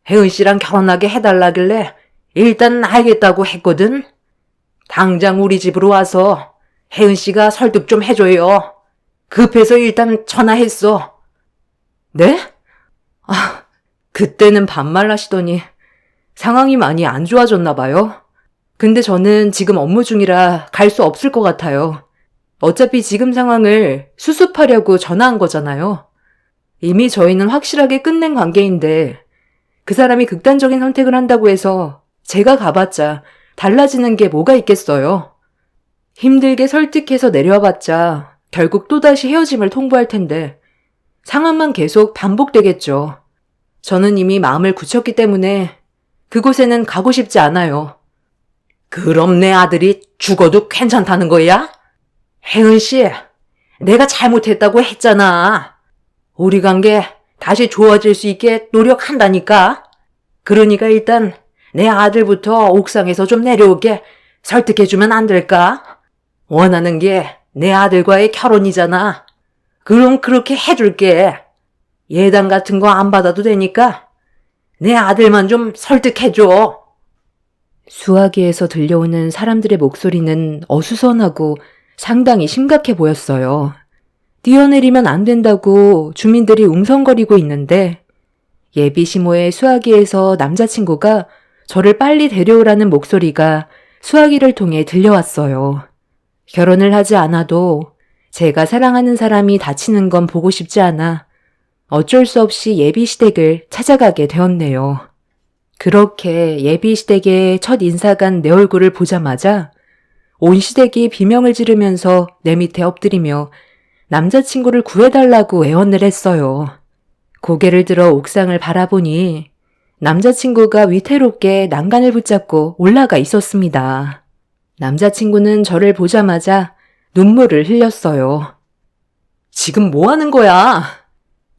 혜은 씨랑 결혼하게 해달라길래 일단 알겠다고 했거든. 당장 우리 집으로 와서 혜은 씨가 설득 좀 해줘요. 급해서 일단 전화했어. 네? 아, 그때는 반말 하시더니 상황이 많이 안 좋아졌나 봐요. 근데 저는 지금 업무 중이라 갈 수 없을 것 같아요. 어차피 지금 상황을 수습하려고 전화한 거잖아요. 이미 저희는 확실하게 끝낸 관계인데 그 사람이 극단적인 선택을 한다고 해서 제가 가봤자 달라지는 게 뭐가 있겠어요. 힘들게 설득해서 내려와봤자 결국 또다시 헤어짐을 통보할 텐데 상황만 계속 반복되겠죠. 저는 이미 마음을 굳혔기 때문에 그곳에는 가고 싶지 않아요. 그럼 내 아들이 죽어도 괜찮다는 거야? 혜은 씨, 내가 잘못했다고 했잖아. 우리 관계 다시 좋아질 수 있게 노력한다니까. 그러니까 일단 내 아들부터 옥상에서 좀 내려오게 설득해주면 안 될까? 원하는 게 내 아들과의 결혼이잖아. 그럼 그렇게 해줄게. 예단 같은 거 안 받아도 되니까 내 아들만 좀 설득해줘. 수화기에서 들려오는 사람들의 목소리는 어수선하고 상당히 심각해 보였어요. 뛰어내리면 안 된다고 주민들이 웅성거리고 있는데 예비 시모의 수화기에서 남자친구가 저를 빨리 데려오라는 목소리가 수화기를 통해 들려왔어요. 결혼을 하지 않아도 제가 사랑하는 사람이 다치는 건 보고 싶지 않아 어쩔 수 없이 예비 시댁을 찾아가게 되었네요. 그렇게 예비 시댁의 첫 인사간 내 얼굴을 보자마자 온 시댁이 비명을 지르면서 내 밑에 엎드리며 남자친구를 구해달라고 애원을 했어요. 고개를 들어 옥상을 바라보니 남자친구가 위태롭게 난간을 붙잡고 올라가 있었습니다. 남자친구는 저를 보자마자 눈물을 흘렸어요. 지금 뭐 하는 거야?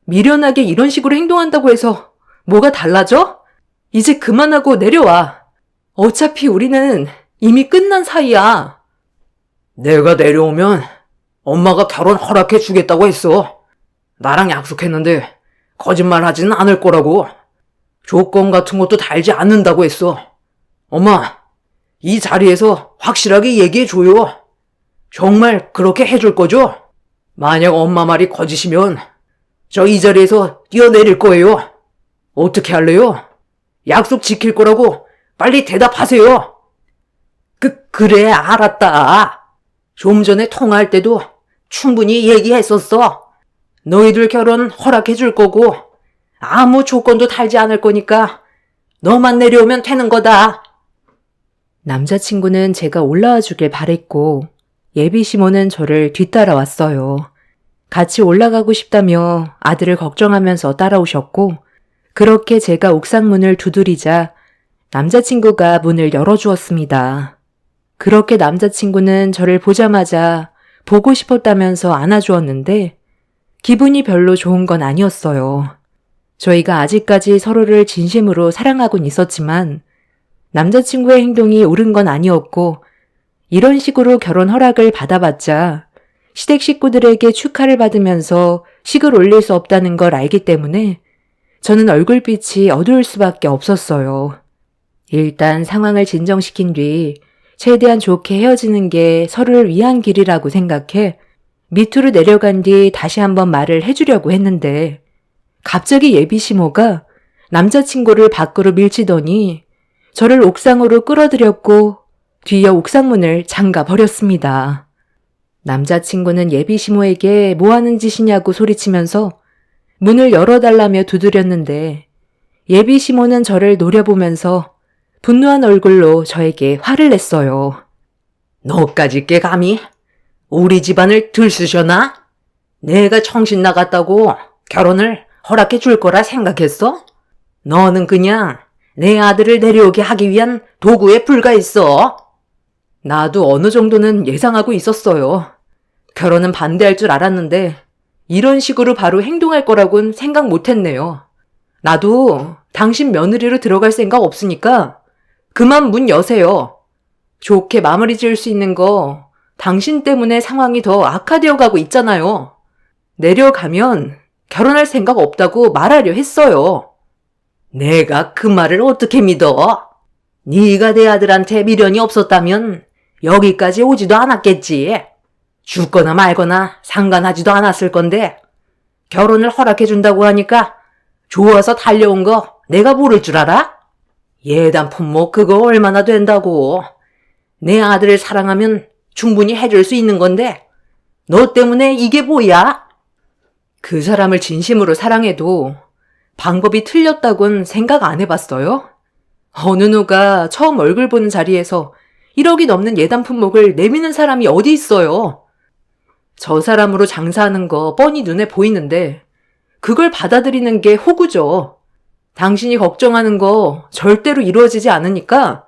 미련하게 이런 식으로 행동한다고 해서 뭐가 달라져? 이제 그만하고 내려와. 어차피 우리는 이미 끝난 사이야. 내가 내려오면 엄마가 결혼 허락해 주겠다고 했어. 나랑 약속했는데 거짓말 하지는 않을 거라고. 조건 같은 것도 달지 않는다고 했어. 엄마, 이 자리에서 확실하게 얘기해 줘요. 정말 그렇게 해줄 거죠? 만약 엄마 말이 거짓이면 저 이 자리에서 뛰어내릴 거예요. 어떻게 할래요? 약속 지킬 거라고 빨리 대답하세요. 그래, 알았다. 좀 전에 통화할 때도 충분히 얘기했었어. 너희들 결혼 허락해 줄 거고 아무 조건도 달지 않을 거니까 너만 내려오면 되는 거다. 남자친구는 제가 올라와 주길 바랬고 예비 시모는 저를 뒤따라왔어요. 같이 올라가고 싶다며 아들을 걱정하면서 따라오셨고 그렇게 제가 옥상 문을 두드리자 남자친구가 문을 열어주었습니다. 그렇게 남자친구는 저를 보자마자 보고 싶었다면서 안아주었는데 기분이 별로 좋은 건 아니었어요. 저희가 아직까지 서로를 진심으로 사랑하곤 있었지만 남자친구의 행동이 옳은 건 아니었고 이런 식으로 결혼 허락을 받아봤자 시댁 식구들에게 축하를 받으면서 식을 올릴 수 없다는 걸 알기 때문에 저는 얼굴빛이 어두울 수밖에 없었어요. 일단 상황을 진정시킨 뒤 최대한 좋게 헤어지는 게 서로를 위한 길이라고 생각해 밑으로 내려간 뒤 다시 한번 말을 해주려고 했는데 갑자기 예비 시모가 남자친구를 밖으로 밀치더니 저를 옥상으로 끌어들였고 뒤이어 옥상문을 잠가 버렸습니다. 남자친구는 예비 시모에게 뭐 하는 짓이냐고 소리치면서 문을 열어달라며 두드렸는데 예비 시모는 저를 노려보면서 분노한 얼굴로 저에게 화를 냈어요. 너까지 꽤 감히 우리 집안을 들쑤셔나? 내가 정신 나갔다고 결혼을 허락해 줄 거라 생각했어? 너는 그냥 내 아들을 내려오게 하기 위한 도구에 불과했어. 나도 어느 정도는 예상하고 있었어요. 결혼은 반대할 줄 알았는데 이런 식으로 바로 행동할 거라고는 생각 못했네요. 나도 당신 며느리로 들어갈 생각 없으니까 그만 문 여세요. 좋게 마무리 지을 수 있는 거 당신 때문에 상황이 더 악화되어 가고 있잖아요. 내려가면 결혼할 생각 없다고 말하려 했어요. 내가 그 말을 어떻게 믿어? 네가 내 아들한테 미련이 없었다면 여기까지 오지도 않았겠지. 죽거나 말거나 상관하지도 않았을 건데 결혼을 허락해준다고 하니까 좋아서 달려온 거 내가 모를 줄 알아? 예단 품목 그거 얼마나 된다고. 내 아들을 사랑하면 충분히 해줄 수 있는 건데 너 때문에 이게 뭐야? 그 사람을 진심으로 사랑해도 방법이 틀렸다곤 생각 안 해봤어요? 어느 누가 처음 얼굴 보는 자리에서 1억이 넘는 예단 품목을 내미는 사람이 어디 있어요? 저 사람으로 장사하는 거 뻔히 눈에 보이는데 그걸 받아들이는 게 호구죠. 당신이 걱정하는 거 절대로 이루어지지 않으니까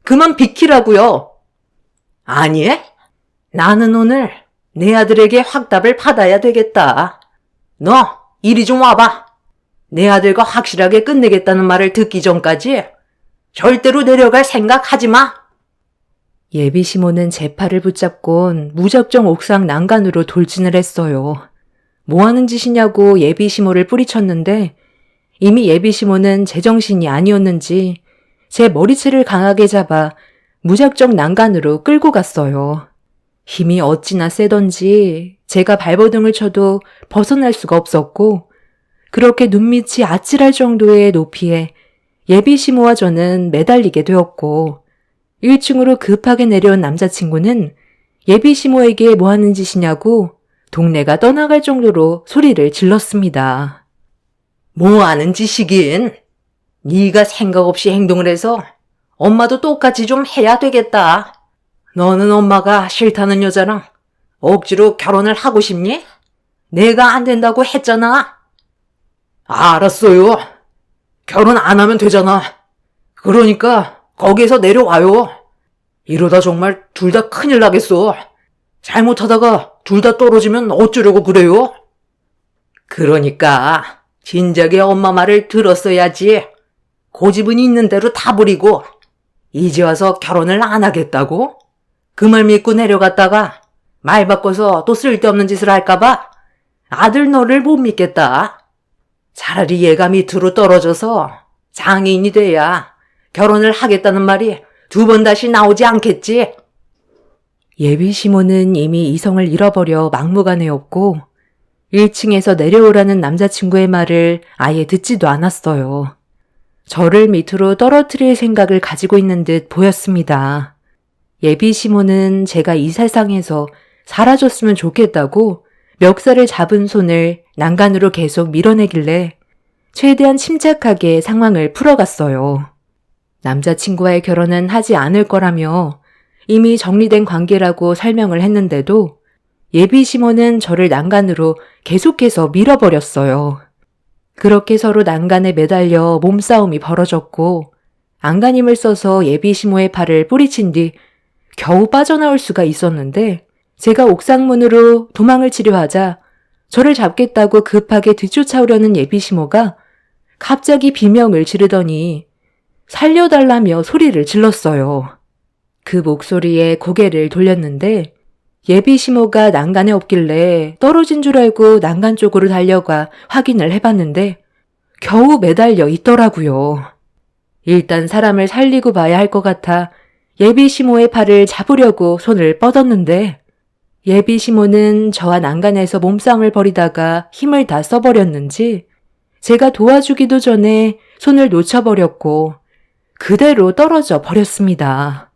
그만 비키라고요. 아니, 나는 오늘 내 아들에게 확답을 받아야 되겠다. 너 이리 좀 와봐. 내 아들과 확실하게 끝내겠다는 말을 듣기 전까지 절대로 내려갈 생각하지 마. 예비 시모는 제 팔을 붙잡곤 무작정 옥상 난간으로 돌진을 했어요. 뭐 하는 짓이냐고 예비 시모를 뿌리쳤는데 이미 예비 시모는 제정신이 아니었는지 제 머리채를 강하게 잡아 무작정 난간으로 끌고 갔어요. 힘이 어찌나 세던지 제가 발버둥을 쳐도 벗어날 수가 없었고 그렇게 눈밑이 아찔할 정도의 높이에 예비 시모와 저는 매달리게 되었고 1층으로 급하게 내려온 남자친구는 예비 시모에게 뭐 하는 짓이냐고 동네가 떠나갈 정도로 소리를 질렀습니다. 뭐 하는 짓이긴? 네가 생각 없이 행동을 해서 엄마도 똑같이 좀 해야 되겠다. 너는 엄마가 싫다는 여자랑 억지로 결혼을 하고 싶니? 내가 안 된다고 했잖아. 알았어요. 결혼 안 하면 되잖아. 그러니까 거기에서 내려와요. 이러다 정말 둘 다 큰일 나겠어. 잘못하다가 둘 다 떨어지면 어쩌려고 그래요? 그러니까 진작에 엄마 말을 들었어야지. 고집은 있는 대로 다 부리고 이제 와서 결혼을 안 하겠다고? 그 말 믿고 내려갔다가 말 바꿔서 또 쓸데없는 짓을 할까봐 아들 너를 못 믿겠다. 차라리 얘가 밑으로 떨어져서 장애인이 돼야 결혼을 하겠다는 말이 2번 다시 나오지 않겠지. 예비 시모는 이미 이성을 잃어버려 막무가내였고 1층에서 내려오라는 남자친구의 말을 아예 듣지도 않았어요. 저를 밑으로 떨어뜨릴 생각을 가지고 있는 듯 보였습니다. 예비 시모는 제가 이 세상에서 사라졌으면 좋겠다고 멱살을 잡은 손을 난간으로 계속 밀어내길래 최대한 침착하게 상황을 풀어갔어요. 남자친구와의 결혼은 하지 않을 거라며 이미 정리된 관계라고 설명을 했는데도 예비 시모는 저를 난간으로 계속해서 밀어버렸어요. 그렇게 서로 난간에 매달려 몸싸움이 벌어졌고 안간힘을 써서 예비 시모의 팔을 뿌리친 뒤 겨우 빠져나올 수가 있었는데 제가 옥상문으로 도망을 치려 하자 저를 잡겠다고 급하게 뒤쫓아오려는 예비 시모가 갑자기 비명을 지르더니 살려달라며 소리를 질렀어요. 그 목소리에 고개를 돌렸는데 예비 시모가 난간에 없길래 떨어진 줄 알고 난간 쪽으로 달려가 확인을 해봤는데 겨우 매달려 있더라고요. 일단 사람을 살리고 봐야 할 것 같아 예비 시모의 팔을 잡으려고 손을 뻗었는데 예비 시모는 저와 난간에서 몸싸움을 벌이다가 힘을 다 써버렸는지 제가 도와주기도 전에 손을 놓쳐버렸고 그대로 떨어져 버렸습니다.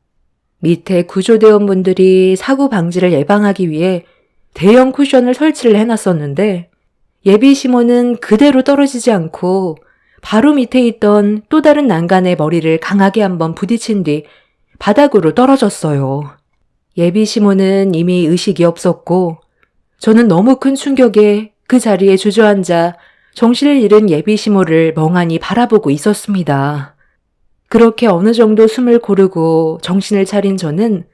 밑에 구조대원분들이 사고 방지를 예방하기 위해 대형 쿠션을 설치를 해놨었는데 예비 시모는 그대로 떨어지지 않고 바로 밑에 있던 또 다른 난간에 머리를 강하게 한번 부딪힌 뒤 바닥으로 떨어졌어요. 예비 시모는 이미 의식이 없었고 저는 너무 큰 충격에 그 자리에 주저앉아 정신을 잃은 예비 시모를 멍하니 바라보고 있었습니다. 그렇게 어느 정도 숨을 고르고 정신을 차린 저는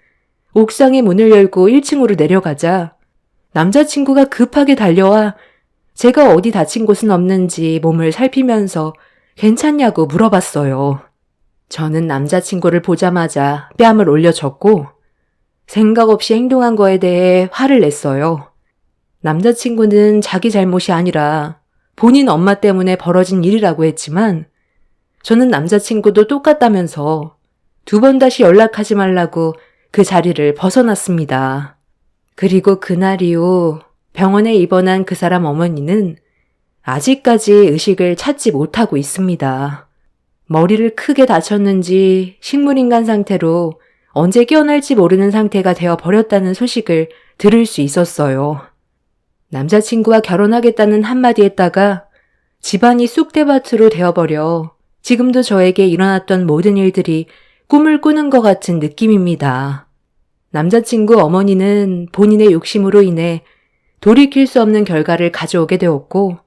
옥상의 문을 열고 1층으로 내려가자 남자친구가 급하게 달려와 제가 어디 다친 곳은 없는지 몸을 살피면서 괜찮냐고 물어봤어요. 저는 남자친구를 보자마자 뺨을 올려쳤고 생각 없이 행동한 거에 대해 화를 냈어요. 남자친구는 자기 잘못이 아니라 본인 엄마 때문에 벌어진 일이라고 했지만 저는 남자친구도 똑같다면서 2번 다시 연락하지 말라고 그 자리를 벗어났습니다. 그리고 그날 이후 병원에 입원한 그 사람 어머니는 아직까지 의식을 찾지 못하고 있습니다. 머리를 크게 다쳤는지 식물인간 상태로 언제 깨어날지 모르는 상태가 되어 버렸다는 소식을 들을 수 있었어요. 남자친구와 결혼하겠다는 한마디 했다가 집안이 쑥대밭으로 되어버려 지금도 저에게 일어났던 모든 일들이 꿈을 꾸는 것 같은 느낌입니다. 남자친구 어머니는 본인의 욕심으로 인해 돌이킬 수 없는 결과를 가져오게 되었고,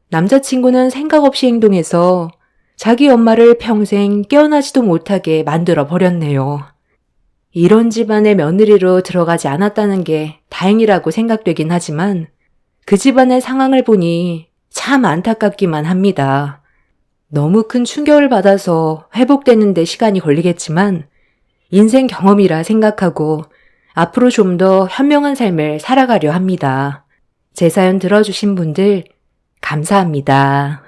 남자친구는 생각 없이 행동해서 자기 엄마를 평생 깨어나지도 못하게 만들어 버렸네요. 이런 집안의 며느리로 들어가지 않았다는 게 다행이라고 생각되긴 하지만 그 집안의 상황을 보니 참 안타깝기만 합니다. 너무 큰 충격을 받아서 회복되는 데 시간이 걸리겠지만 인생 경험이라 생각하고 앞으로 좀 더 현명한 삶을 살아가려 합니다. 제 사연 들어주신 분들 감사합니다.